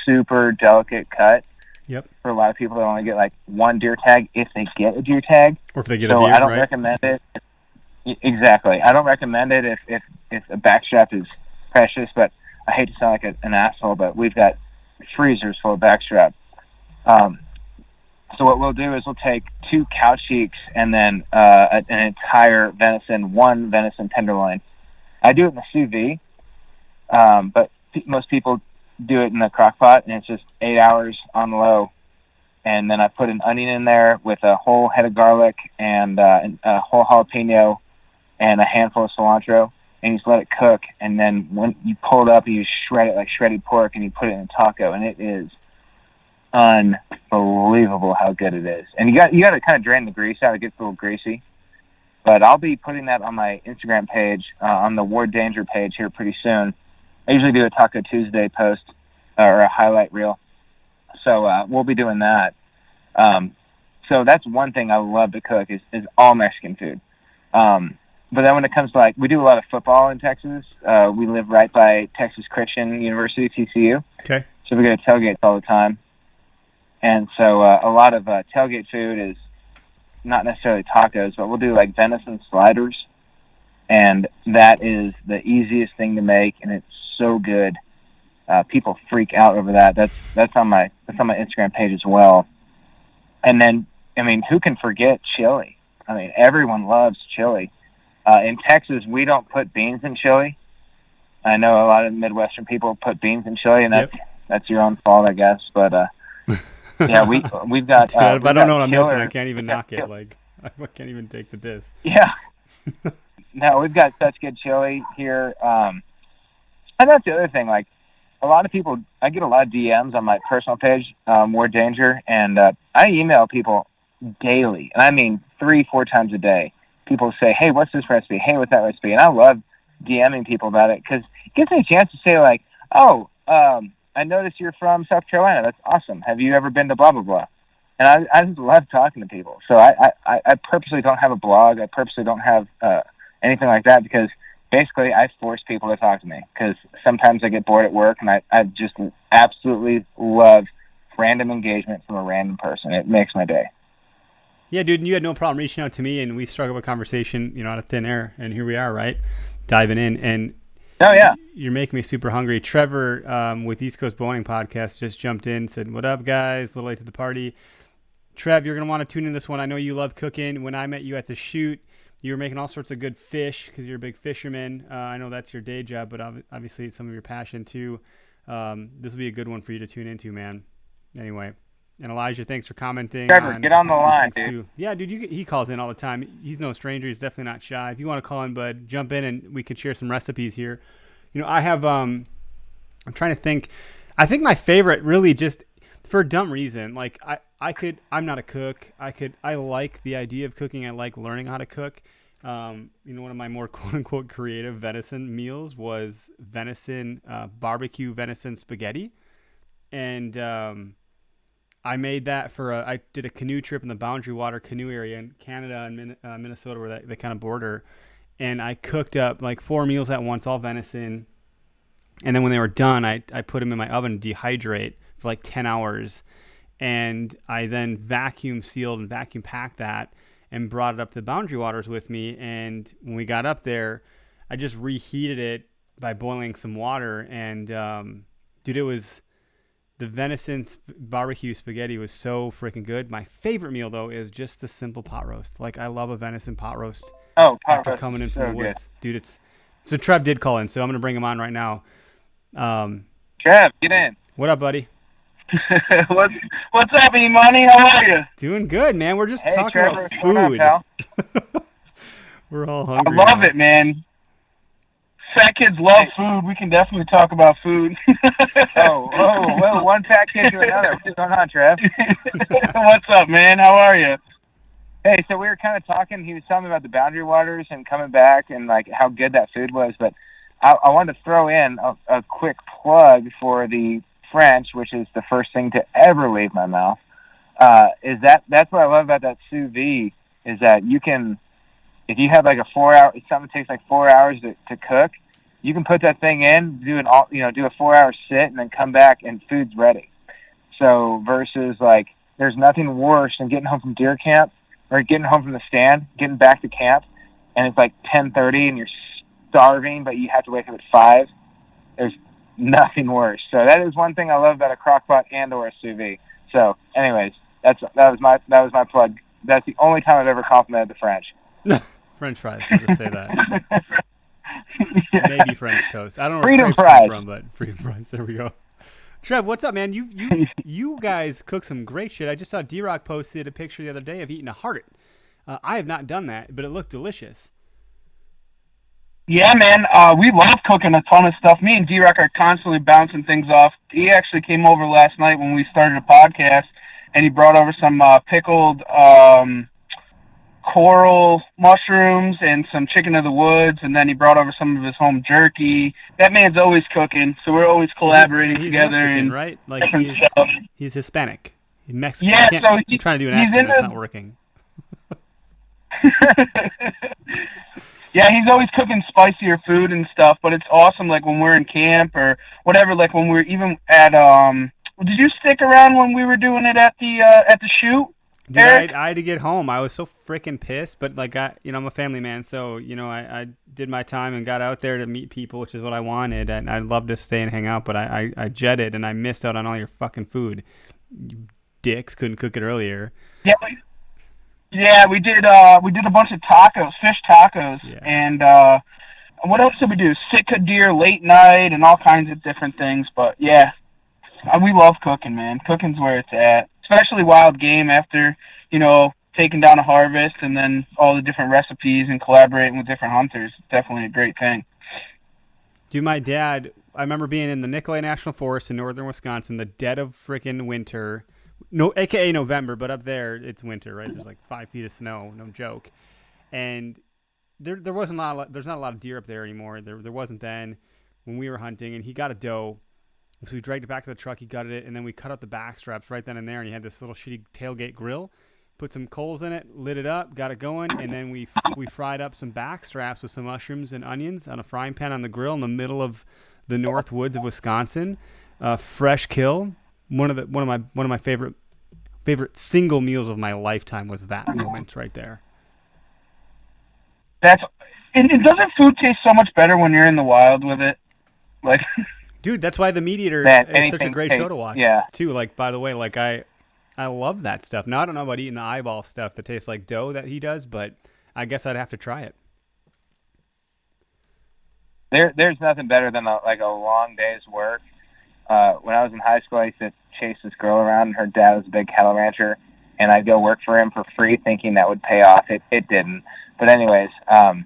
super delicate cut. Yep. For a lot of people that only get like 1 deer tag if they get a deer tag. Or if they get a deer, I don't recommend it. Exactly. I don't recommend it if a back strap is precious, but I hate to sound like an asshole, but we've got freezers full of back strap. So what we'll do is we'll take 2 cow cheeks and then an entire venison, 1 venison tenderloin. I do it in the sous vide. But most people do it in the crock pot, and it's just 8 hours on low. And then I put an onion in there with a whole head of garlic and a whole jalapeno and a handful of cilantro, and you just let it cook. And then when you pull it up, you shred it like shredded pork, and you put it in a taco, and it is unbelievable how good it is. And you got to kind of drain the grease out; it gets a little greasy. But I'll be putting that on my Instagram page, on the Ward Danger page here pretty soon. I usually do a Taco Tuesday post or a highlight reel, so we'll be doing that. So that's one thing I love to cook is all Mexican food. But then when it comes to, like, we do a lot of football in Texas. We live right by Texas Christian University, TCU. Okay. So we go to tailgates all the time. And so a lot of tailgate food is not necessarily tacos, but we'll do, like, venison sliders. And that is the easiest thing to make, and it's so good. People freak out over that. That's on my Instagram page as well. And then, I mean, who can forget chili? I mean, everyone loves chili. In Texas, we don't put beans in chili. I know a lot of Midwestern people put beans in chili, and that's your own fault, I guess. But yeah, we've got. Dude, if I don't know what I'm missing, I killer. can't even knock it. Like, I can't even take the diss. Yeah. No, we've got such good chili here. And that's the other thing. Like, a lot of people, I get a lot of DMs on my personal page, More Danger, and I email people daily, and I mean 3-4 times a day. People say, hey, what's this recipe? Hey, what's that recipe? And I love DMing people about it because it gives me a chance to say, like, oh, I noticed you're from South Carolina. That's awesome. Have you ever been to blah, blah, blah? And I just love talking to people. So I purposely don't have a blog. I purposely don't have anything like that because basically I force people to talk to me because sometimes I get bored at work, and I just absolutely love random engagement from a random person. It makes my day. Yeah, dude, and you had no problem reaching out to me, and we struck up a conversation, out of thin air, and here we are, right? Diving in, and oh yeah, you're making me super hungry. Trevor, with East Coast Bowling Podcast, just jumped in, said, "What up, guys? A little late to the party." Trev, you're gonna want to tune in this one. I know you love cooking. When I met you at the shoot, you were making all sorts of good fish because you're a big fisherman. I know that's your day job, but obviously it's some of your passion too. This will be a good one for you to tune into, man. Anyway. And Elijah, thanks for commenting. Trevor, get on the line, dude. Yeah, dude, he calls in all the time. He's no stranger. He's definitely not shy. If you want to call in, bud, jump in and we can share some recipes here. I have, I'm trying to think. I think my favorite really just for a dumb reason. Like I'm not a cook. I like the idea of cooking. I like learning how to cook. One of my more quote unquote creative venison meals was barbecue venison spaghetti. And, I made that I did a canoe trip in the Boundary Water canoe area in Canada and Minnesota where they kind of border. And I cooked up like 4 meals at once, all venison. And then when they were done, I put them in my oven to dehydrate for like 10 hours. And I then vacuum sealed and vacuum packed that and brought it up to the Boundary Waters with me. And when we got up there, I just reheated it by boiling some water. And, dude, it was... The venison barbecue spaghetti was so freaking good. My favorite meal, though, is just the simple pot roast. Like, I love a venison pot roast. Oh, pot after roast coming in from the woods. Good. Dude, so Trev did call in, so I'm going to bring him on right now. Trev, get in. What up, buddy? What's up, E-Money? How are you? Doing good, man. We're just talking Trevor, about food. up, pal? We're all hungry. I love it, man. Fat kids love food. We can definitely talk about food. Well, one fat kid to another. What's going on, Trev? What's up, man? How are you? Hey, so we were kind of talking. He was telling me about the Boundary Waters and coming back and like how good that food was. But I wanted to throw in a quick plug for the French, which is the first thing to ever leave my mouth. That's what I love about that sous vide is that you can, if you have like a 4-hour, something takes like 4 hours to cook, you can put that thing in, do a 4-hour sit, and then come back and food's ready. So versus like, there's nothing worse than getting home from deer camp or getting home from the stand, getting back to camp, and it's like 10:30 and you're starving, but you have to wake up at 5. There's nothing worse. So that is one thing I love about a crock pot and or a sous vide. So, anyways, that was my plug. That's the only time I've ever complimented the French. French fries. I'll just say that. Maybe French toast. I don't know where Freedom crepes come fries. from, but freedom fries. There we go. Trev, what's up, man? You guys cook some great shit. I just saw D-Rock posted a picture the other day of eating a heart. I have not done that, but it looked delicious. Yeah, man. We love cooking a ton of stuff. Me and D-Rock are constantly bouncing things off. He actually came over last night when we started a podcast, and he brought over some pickled coral mushrooms and some chicken of the woods, and then he brought over some of his home jerky. That man's always cooking, so we're always collaborating he's together. Mexican, and right? Like he's Hispanic. He's Mexican. Yeah, so I'm trying to do an accent, it's not working. Yeah, he's always cooking spicier food and stuff, but it's awesome, like, when we're in camp or whatever, like, when we're even at, did you stick around when we were doing it at the shoot? Dude, I had to get home. I was so freaking pissed, but, like, I'm a family man, so, I did my time and got out there to meet people, which is what I wanted, and I'd love to stay and hang out, but I jetted, and I missed out on all your fucking food. You dicks couldn't cook it earlier. Yeah, we did a bunch of tacos, fish tacos, yeah. And what else did we do? Sitka deer late night and all kinds of different things. But yeah, we love cooking, man. Cooking's where it's at, especially wild game after taking down a harvest and then all the different recipes and collaborating with different hunters. It's definitely a great thing. Dude, my dad, I remember being in the Nicolay National Forest in northern Wisconsin, the dead of freaking winter. No, AKA November, but up there it's winter, right? There's like 5 feet of snow, no joke. And there's not a lot of deer up there anymore. There wasn't then when we were hunting, and he got a doe. So we dragged it back to the truck, he gutted it, and then we cut out the back straps right then and there, and he had this little shitty tailgate grill. Put some coals in it, lit it up, got it going, and then we fried up some back straps with some mushrooms and onions on a frying pan on the grill in the middle of the north woods of Wisconsin. Fresh kill. One of my favorite single meals of my lifetime was that moment right there. And doesn't food taste so much better when you're in the wild with it? Like, dude, that's why The Meat Eater is such a great show to watch. Yeah. Too. Like, by the way, like I love that stuff. Now I don't know about eating the eyeball stuff that tastes like dough that he does, but I guess I'd have to try it. There's nothing better than a long day's work. When I was in high school, I used to chase this girl around, and her dad was a big cattle rancher, and I'd go work for him for free thinking that would pay off. It didn't. But anyways, I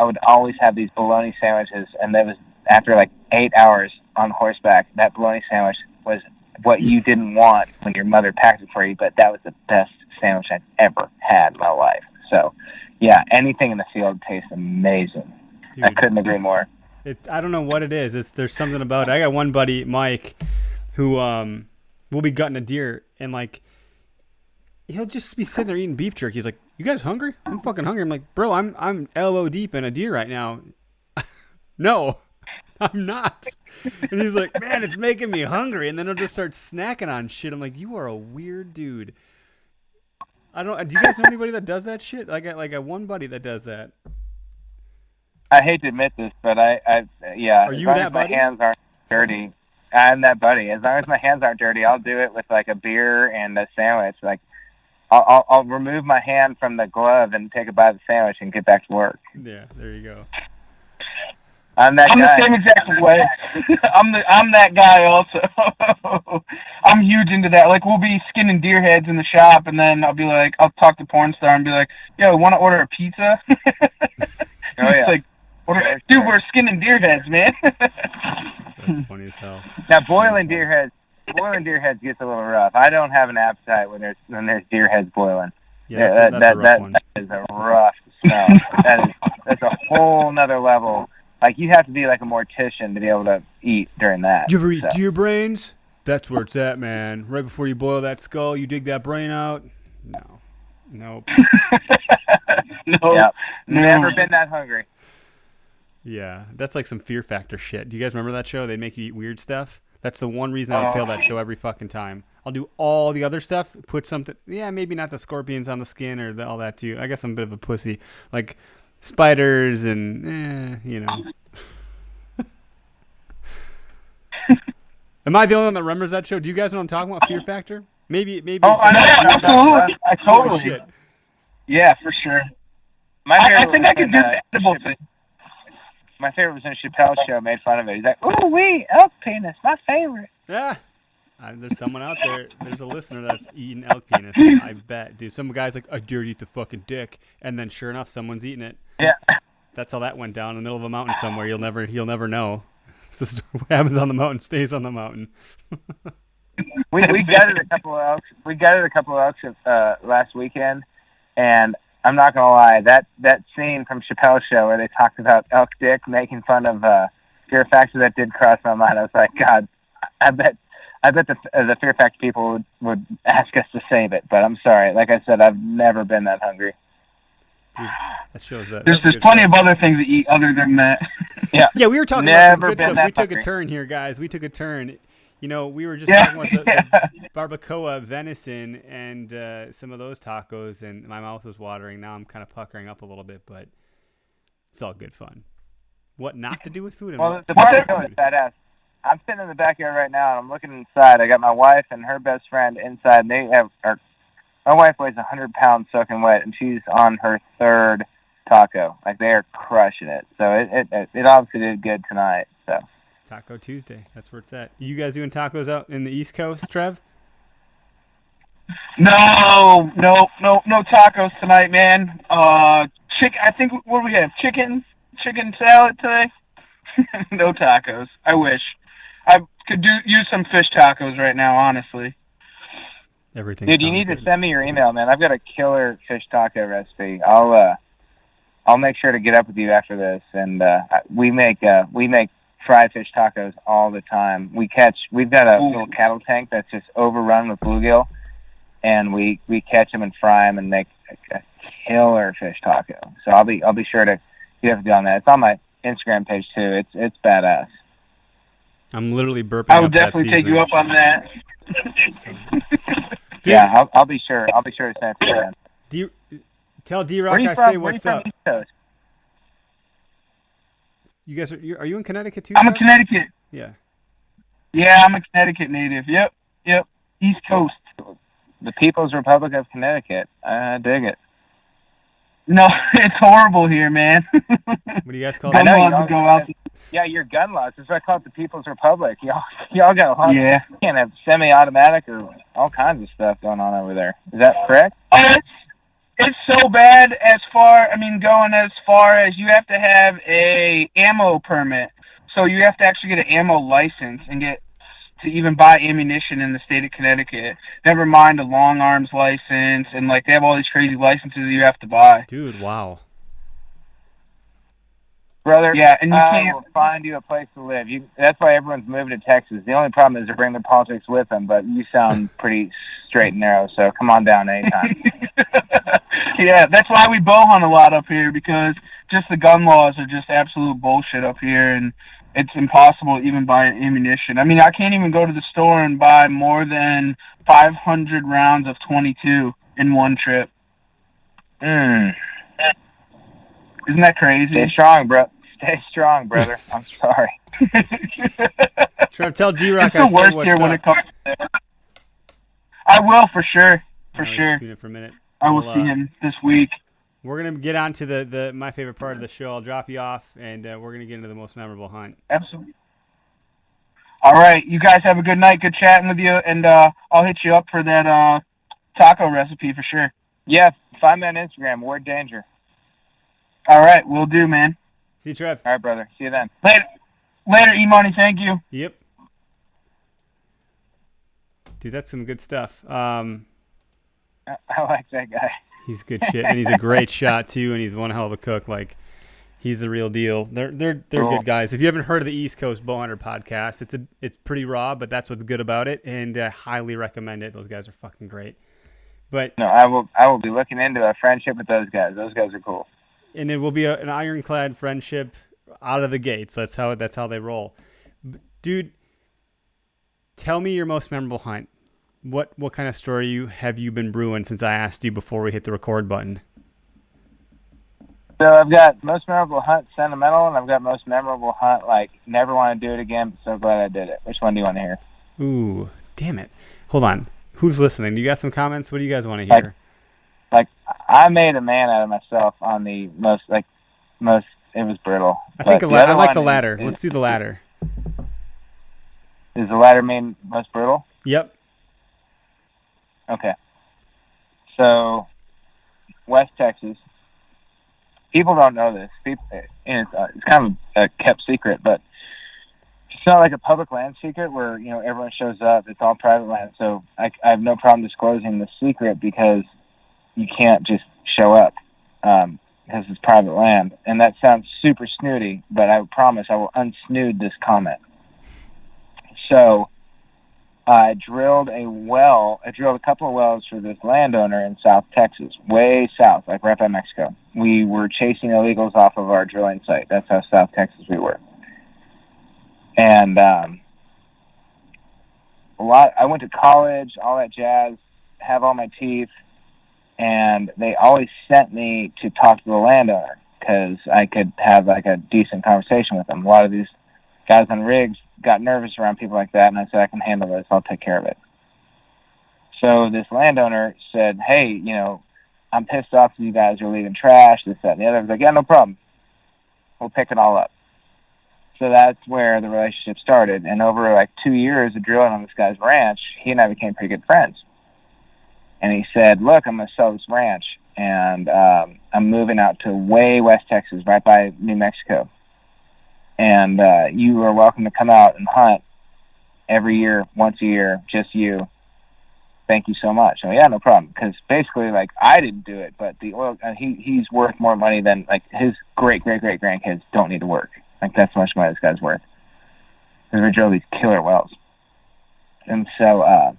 would always have these bologna sandwiches, and that was after like 8 hours on horseback. That bologna sandwich was what you didn't want when your mother packed it for you, but that was the best sandwich I'd ever had in my life. So, yeah, anything in the field tastes amazing. Dude, I couldn't agree more. I don't know what it is. There's something about it. I got one buddy, Mike, who will be gutting a deer, and like he'll just be sitting there eating beef jerky. He's like, "You guys hungry? I'm fucking hungry." I'm like, "Bro, I'm elbow deep in a deer right now." No, I'm not. And he's like, "Man, it's making me hungry." And then he'll just start snacking on shit. I'm like, "You are a weird dude." Do you guys know anybody that does that shit? I got one buddy that does that. I hate to admit this, but yeah. Are you that buddy? My hands aren't dirty. I'm that buddy. As long as my hands aren't dirty, I'll do it with like a beer and a sandwich. Like, I'll remove my hand from the glove and take a bite of the sandwich and get back to work. Yeah, there you go. I'm guy. The same exact way. I'm that guy also. I'm huge into that. Like, we'll be skinning deer heads in the shop, and then I'll be like, I'll talk to porn star and be like, "Yo, want to order a pizza?" Oh yeah. It's like, dude, we're skinning deer heads, man. That's funny as hell. Now boiling deer heads gets a little rough. I don't have an appetite when there's deer heads boiling. Yeah, that's a rough one. That is a rough smell. That's a whole nother level. Like, you have to be like a mortician to be able to eat during that. Did you ever eat deer brains? That's where it's at, man. Right before you boil that skull, you dig that brain out. No. Nope. No. Yep. Never been that hungry. Yeah, that's like some Fear Factor shit. Do you guys remember that show? They'd make you eat weird stuff. That's the one reason I would fail that show every fucking time. I'll do all the other stuff, put something, maybe not the scorpions on the skin or all that too. I guess I'm a bit of a pussy. Like spiders and, Am I the only one that remembers that show? Do you guys know what I'm talking about, Fear Factor? Maybe. Oh, I know, absolutely. I totally. Shit. Yeah, for sure. I think I could do the edible thing. My favorite was when Chappelle's show made fun of it. He's like, "Ooh wee, elk penis, my favorite." Yeah. There's someone out there. There's a listener that's eating elk penis. I bet, dude. Some guy's like, "I dare to eat the fucking dick," and then sure enough, someone's eating it. Yeah. That's how that went down in the middle of a mountain somewhere. You'll never know. It's just what happens on the mountain stays on the mountain. we gutted a couple of elks. We gutted a couple of elks last weekend, and I'm not gonna lie, that scene from Chappelle's show where they talked about elk dick making fun of Fear Factor, that did cross my mind. I was like, God, I bet the Fear Factor people would ask us to save it, but I'm sorry. Like I said, I've never been that hungry. Dude, that shows that. There's plenty of other things to eat other than that. Yeah, we were talking about some good stuff. We took a turn here, guys. We took a turn. You know, we were just talking about the barbacoa venison and some of those tacos, and my mouth was watering. Now I'm kind of puckering up a little bit, but it's all good fun. What not to do with food? Well, the barbacoa is badass. I'm sitting in the backyard right now, and I'm looking inside. I got my wife and her best friend inside, and my wife weighs 100 pounds soaking wet, and she's on her third taco. Like, they are crushing it. So it obviously did good tonight. So it's Taco Tuesday. That's where it's at. You guys doing tacos out in the East Coast, Trev? No tacos tonight, man. I think, what do we have? Chicken salad today? No tacos. I wish. I could use some fish tacos right now, honestly. Everything. Dude, you need to send me your email, man. I've got a killer fish taco recipe. I'll make sure to get up with you after this. And we make fried fish tacos all the time. We've got a little cattle tank that's just overrun with bluegill, and we catch them and fry them and make a killer fish taco. So I'll be sure to get up with you on that. It's on my Instagram page too. It's badass. I'm literally burping. I will definitely take you up on that. Yeah, I'll be sure. I'll be sure to send it to you. Tell D-Rock I say what's up. East Coast? You guys are you in Connecticut too? I'm in Connecticut. Yeah. Yeah, I'm a Connecticut native. Yep. East Coast. The People's Republic of Connecticut. I dig it. No, it's horrible here, man. What do you guys call it? Gun laws go out. Yeah, your gun laws. That's why I call it the People's Republic. Y'all got a lot. Yeah. You can't have semi-automatic or all kinds of stuff going on over there. Is that correct? It's so bad going as far as you have to have a ammo permit. So you have to actually get an ammo license and get to even buy ammunition in the state of Connecticut. Never mind a long arms license, and they have all these crazy licenses you have to buy. Dude, wow. Brother, yeah, and I will find you a place to live. That's why everyone's moving to Texas. The only problem is they bring their politics with them, but you sound pretty straight and narrow, so come on down anytime. Yeah, that's why we bow hunt a lot up here, because just the gun laws are just absolute bullshit up here, and it's impossible to even buy ammunition. I mean, I can't even go to the store and buy more than 500 rounds of .22 in one trip. Mm. Isn't that crazy? Stay strong, bro. Stay strong, brother. I'm sorry. Trev, tell D-Rock I say what's here when it comes to that. I will, for sure. For sure. Tune in for a minute. I will see him this week. We're going to get on to the my favorite part of the show. I'll drop you off, and we're going to get into the most memorable hunt. Absolutely. All right. You guys have a good night. Good chatting with you, and I'll hit you up for that taco recipe for sure. Yeah, find me on Instagram, Ward Danger. All right. Will do, man. See you, Trev. All right, brother. See you then. Later, E-Money. Thank you. Yep. Dude, that's some good stuff. I like that guy. He's good shit, and he's a great shot too, and he's one hell of a cook. He's the real deal. They're cool. Good guys. If you haven't heard of the East Coast Bowhunter podcast, it's pretty raw, but that's what's good about it, and I highly recommend it. Those guys are fucking great. But no, I will be looking into a friendship with those guys. Those guys are cool. And it will be an ironclad friendship out of the gates. That's how they roll. Dude, tell me your most memorable hunt. What kind of story have you been brewing since I asked you before we hit the record button? So I've got most memorable hunt sentimental, and I've got most memorable hunt never want to do it again, but so glad I did it. Which one do you want to hear? Ooh, damn it. Hold on. Who's listening? Do you got some comments? What do you guys want to hear? I made a man out of myself on the most was brutal. I think But I like the latter. Let's do the latter. Is the latter main most brutal? Yep. Okay. So, West Texas. People don't know this. And it's kind of a kept secret, but it's not like a public land secret where everyone shows up. It's all private land. So I have no problem disclosing the secret because you can't just show up because it's private land. And that sounds super snooty, but I promise I will unsnood this comment. So I drilled a couple of wells for this landowner in South Texas, way south, like right by Mexico. We were chasing illegals off of our drilling site. That's how South Texas we were. And I went to college, all that jazz, have all my teeth, and they always sent me to talk to the landowner because I could have like a decent conversation with them. A lot of these guys on rigs got nervous around people like that, and I said, I can handle this. I'll take care of it. So this landowner said, hey, I'm pissed off that you guys are leaving trash, this, that, and the other. I was like, yeah, no problem. We'll pick it all up. So that's where the relationship started. And over like 2 years of drilling on this guy's ranch, he and I became pretty good friends. And he said, look, I'm going to sell this ranch, and I'm moving out to way West Texas, right by New Mexico. And you are welcome to come out and hunt every year, once a year, just you. Thank you so much. Yeah, no problem. Because basically, like, I didn't do it, but the oil, he's worth more money than, like, his great-great-great-grandkids don't need to work. Like, that's how much money this guy's worth. Because we drilled these killer wells. And so I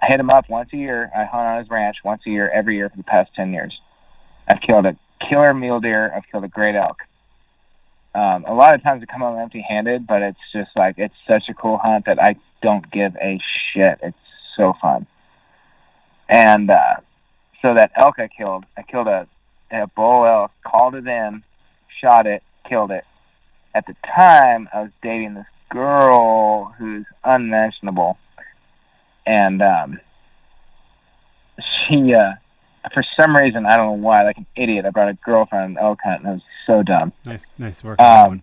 hit him up once a year. I hunt on his ranch once a year, every year for the past 10 years. I've killed a killer mule deer. I've killed a great elk. A lot of times I come home empty-handed, but it's just like, it's such a cool hunt that I don't give a shit. It's so fun. And so that elk I killed a bull elk, called it in, shot it, killed it. At the time, I was dating this girl who's unmentionable. And she, for some reason, I don't know why, like an idiot, I brought a girlfriend on an elk hunt, and it was so dumb. Nice work on that one.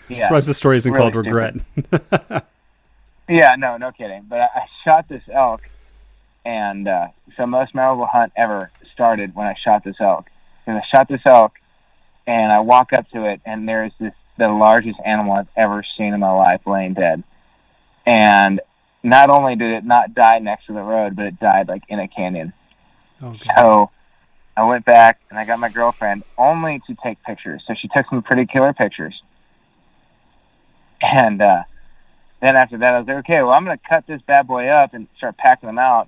Yeah. Perhaps the story isn't really called Regret. Yeah, no kidding. But I shot this elk, and so most memorable hunt ever started when I shot this elk. Because I shot this elk, and I walk up to it, and there's the largest animal I've ever seen in my life laying dead. And not only did it not die next to the road, but it died like in a canyon. Okay. So I went back and I got my girlfriend only to take pictures. So she took some pretty killer pictures. And then after that, I was like, okay, well, I'm going to cut this bad boy up and start packing them out.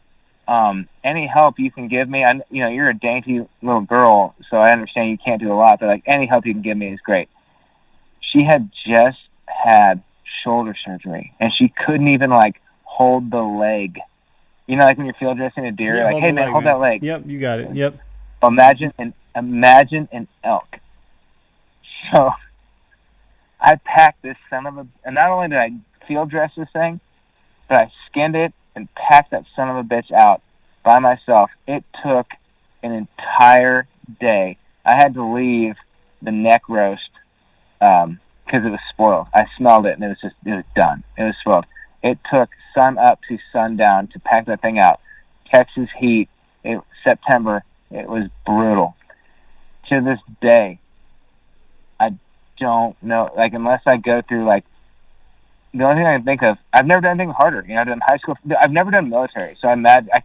Any help you can give me, you're a dainty little girl, so I understand you can't do a lot, but like any help you can give me is great. She had just had shoulder surgery, and she couldn't even like hold the leg. Like when you're field dressing a deer, like, hey man, hold that leg. Yep, you got it. Yep. Imagine an elk. So I packed this and not only did I field dress this thing, but I skinned it and packed that son of a bitch out by myself. It took an entire day. I had to leave the neck roast because it was spoiled. I smelled it, and it was done. It was spoiled. It took sun up to sundown to pack that thing out. Texas heat, September, it was brutal. To this day, I don't know, like, unless I go through, like, the only thing I can think of, I've never done anything harder. I've done high school. I've never done military, so I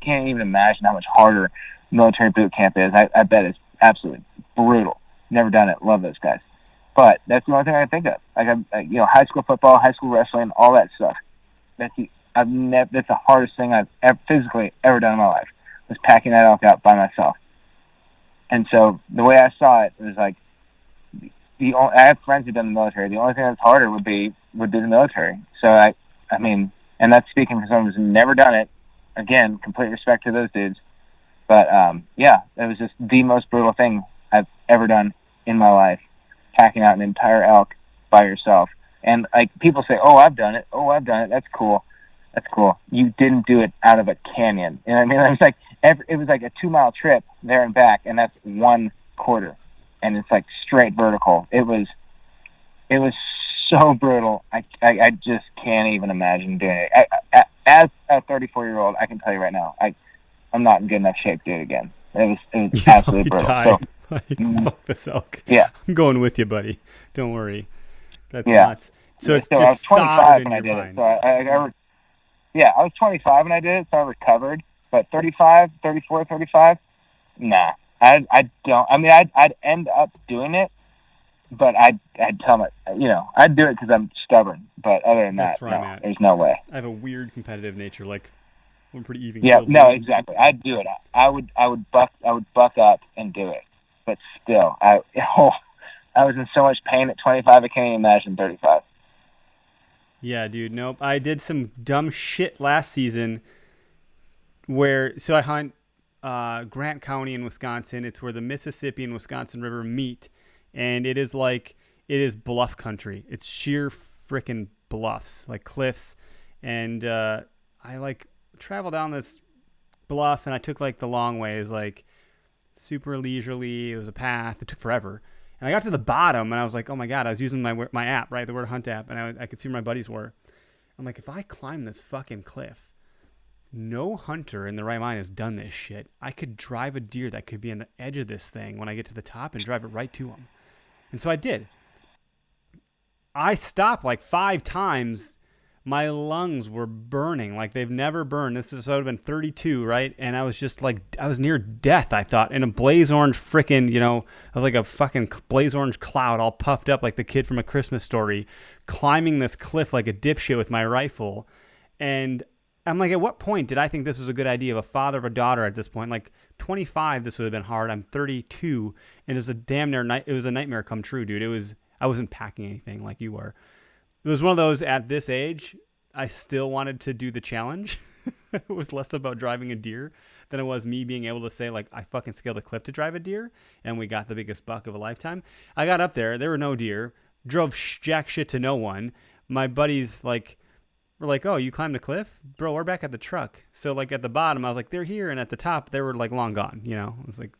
can't even imagine how much harder military boot camp is. I bet it's absolutely brutal. Never done it. Love those guys. But that's the only thing I can think of. Like, high school football, high school wrestling, all that stuff. That's the hardest thing I've physically ever done in my life, was packing that elk out by myself. And so the way I saw it was like, I have friends who've done the military. The only thing that's harder would be the military. So I mean, and that's speaking for someone who's never done it. Again, complete respect to those dudes. But yeah, it was just the most brutal thing I've ever done in my life, packing out an entire elk by yourself. And like, people say, "Oh, I've done it. Oh, I've done it. That's cool. That's cool." You didn't do it out of a canyon. You know what I mean? It was like a 2-mile trip there and back, and that's 1/4. and it's like straight vertical. It was so brutal. I just can't even imagine doing it. As a 34-year-old, I can tell you right now, I'm not in good enough shape to do it again. It was absolutely brutal. Die. So, fuck this elk. Yeah. I'm going with you, buddy. Don't worry. That's yeah. nuts. So it's I was just 25 when I in did your it. mind. So I was 25 when I did it, so I recovered. But 35, 34, 35, nah. I don't. I mean, I'd end up doing it, but I'd tell my, I'd do it because I'm stubborn. But other than That's that, where I'm no, at. there's no way. I have a weird competitive nature. Like, I'm pretty even. Yeah, no, exactly. I'd do it. I would buck up and do it. But still, I was in so much pain at 25. I can't even imagine 35. Yeah, dude. Nope. I did some dumb shit last season so I hunt Grant County in Wisconsin. It's where the Mississippi and Wisconsin River meet, and it is bluff country. It's sheer frickin' bluffs, like cliffs, and I travel down this bluff, and I took like the long ways, like super leisurely. It was a path. It took forever, and I got to the bottom, and I was like, oh my god! I was using my app, right, the Word Hunt app, and I could see where my buddies were. I'm like, if I climb this fucking cliff, no hunter in the right mind has done this shit. I could drive a deer that could be on the edge of this thing when I get to the top and drive it right to him. And so I did. I stopped like 5 times. My lungs were burning like they've never burned. This would have been 32, right? And I was just like, I was near death, I thought, in a blaze orange frickin', I was like a fucking blaze orange cloud all puffed up like the kid from A Christmas Story, climbing this cliff like a dipshit with my rifle. And I'm like, at what point did I think this was a good idea? Of a father of a daughter at this point, like 25, this would have been hard. I'm 32, and it was a damn near night. It was a nightmare come true, dude. I wasn't packing anything like you were. It was one of those at this age, I still wanted to do the challenge. It was less about driving a deer than it was me being able to say, like, I fucking scaled a cliff to drive a deer, and we got the biggest buck of a lifetime. I got up there. There were no deer. Drove jack shit to no one. My buddies, were like, oh, you climbed the cliff? Bro, we're back at the truck. So, like, at the bottom, I was like, they're here. And at the top, they were, like, long gone, I was like,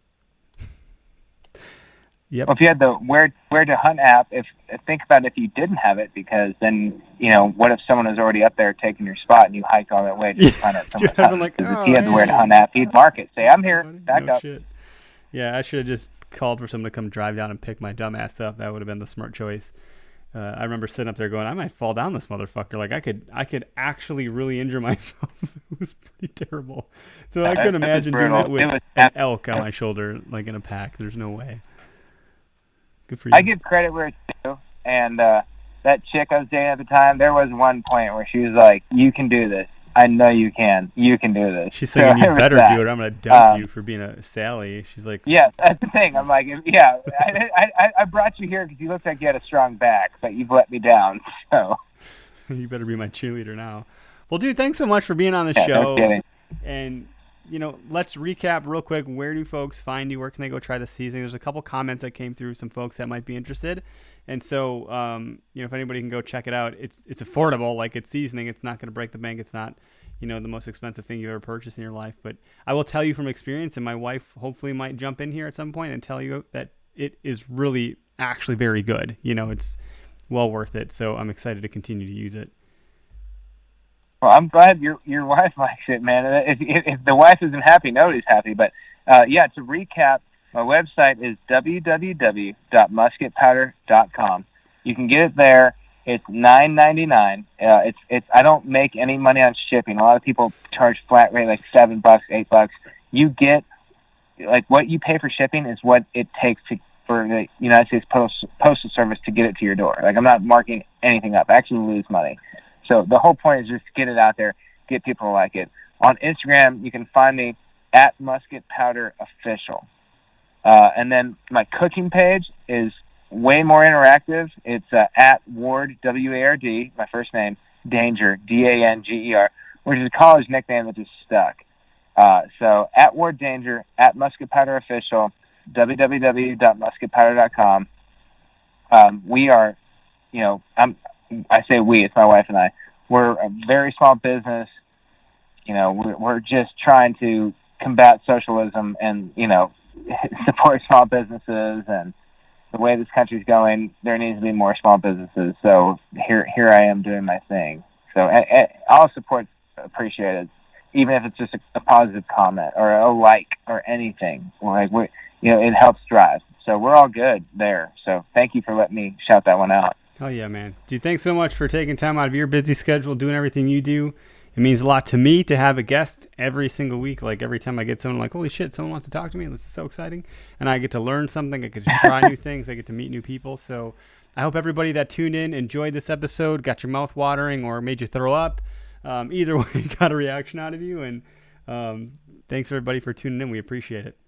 yep. Well, if you had the Where to Hunt app, think about if you didn't have it, because then, what if someone was already up there taking your spot and you hiked all that way to find out someone's hunting? Like, if he had the Where to Hunt app, he'd mark it. Say, I'm here, back up. Shit. Yeah, I should have just called for someone to come drive down and pick my dumb ass up. That would have been the smart choice. I remember sitting up there going, I might fall down this motherfucker. Like, I could actually really injure myself. It was pretty terrible. So I couldn't imagine doing that with an elk on my shoulder, like in a pack. There's no way. Good for you. I give credit where it's due. And that chick I was dating at the time, there was one point where she was like, you can do this. I know you can. You can do this. She's saying, you better do it. I'm going to dump you for being a Sally. She's like... Yeah, that's the thing. I'm like, I brought you here because you looked like you had a strong back, but you've let me down, so... You better be my cheerleader now. Well, dude, thanks so much for being on the show. No kidding. And, let's recap real quick. Where do folks find you? Where can they go try the seasoning? There's a couple comments that came through, some folks that might be interested. And so, if anybody can go check it out, it's affordable. Like, it's seasoning. It's not going to break the bank. It's not, the most expensive thing you've ever purchased in your life. But I will tell you from experience, and my wife hopefully might jump in here at some point and tell you that it is really actually very good. It's well worth it. So I'm excited to continue to use it. Well, I'm glad your wife likes it, man. If the wife isn't happy, nobody's happy. But, to recap, my website is www.musketpowder.com. You can get it there. It's $9.99. I don't make any money on shipping. A lot of people charge flat rate like $7, $8. You get, like, what you pay for shipping is what it takes for the United States Postal Service to get it to your door. Like, I'm not marking anything up. I actually lose money. So the whole point is just to get it out there, get people to like it. On Instagram, you can find me at Musket Powder Official. And then my cooking page is way more interactive. It's at Ward, W-A-R-D, my first name, Danger, D-A-N-G-E-R, which is a college nickname that just stuck. So at Ward Danger, at Musket Powder Official, www.musketpowder.com. We are, I say we, it's my wife and I. We're a very small business. We're just trying to combat socialism and, support small businesses and the way this country's going, there needs to be more small businesses. So here I am doing my thing. So all support appreciated, even if it's just a positive comment or a like or anything. Like it helps drive. So we're all good there. So thank you for letting me shout that one out. Oh yeah, man. Dude, thanks so much for taking time out of your busy schedule, doing everything you do. It means a lot to me to have a guest every single week. Like every time I get someone like, holy shit, someone wants to talk to me. This is so exciting. And I get to learn something. I get to try new things. I get to meet new people. So I hope everybody that tuned in enjoyed this episode, got your mouth watering or made you throw up. Either way, got a reaction out of you. And thanks everybody for tuning in. We appreciate it.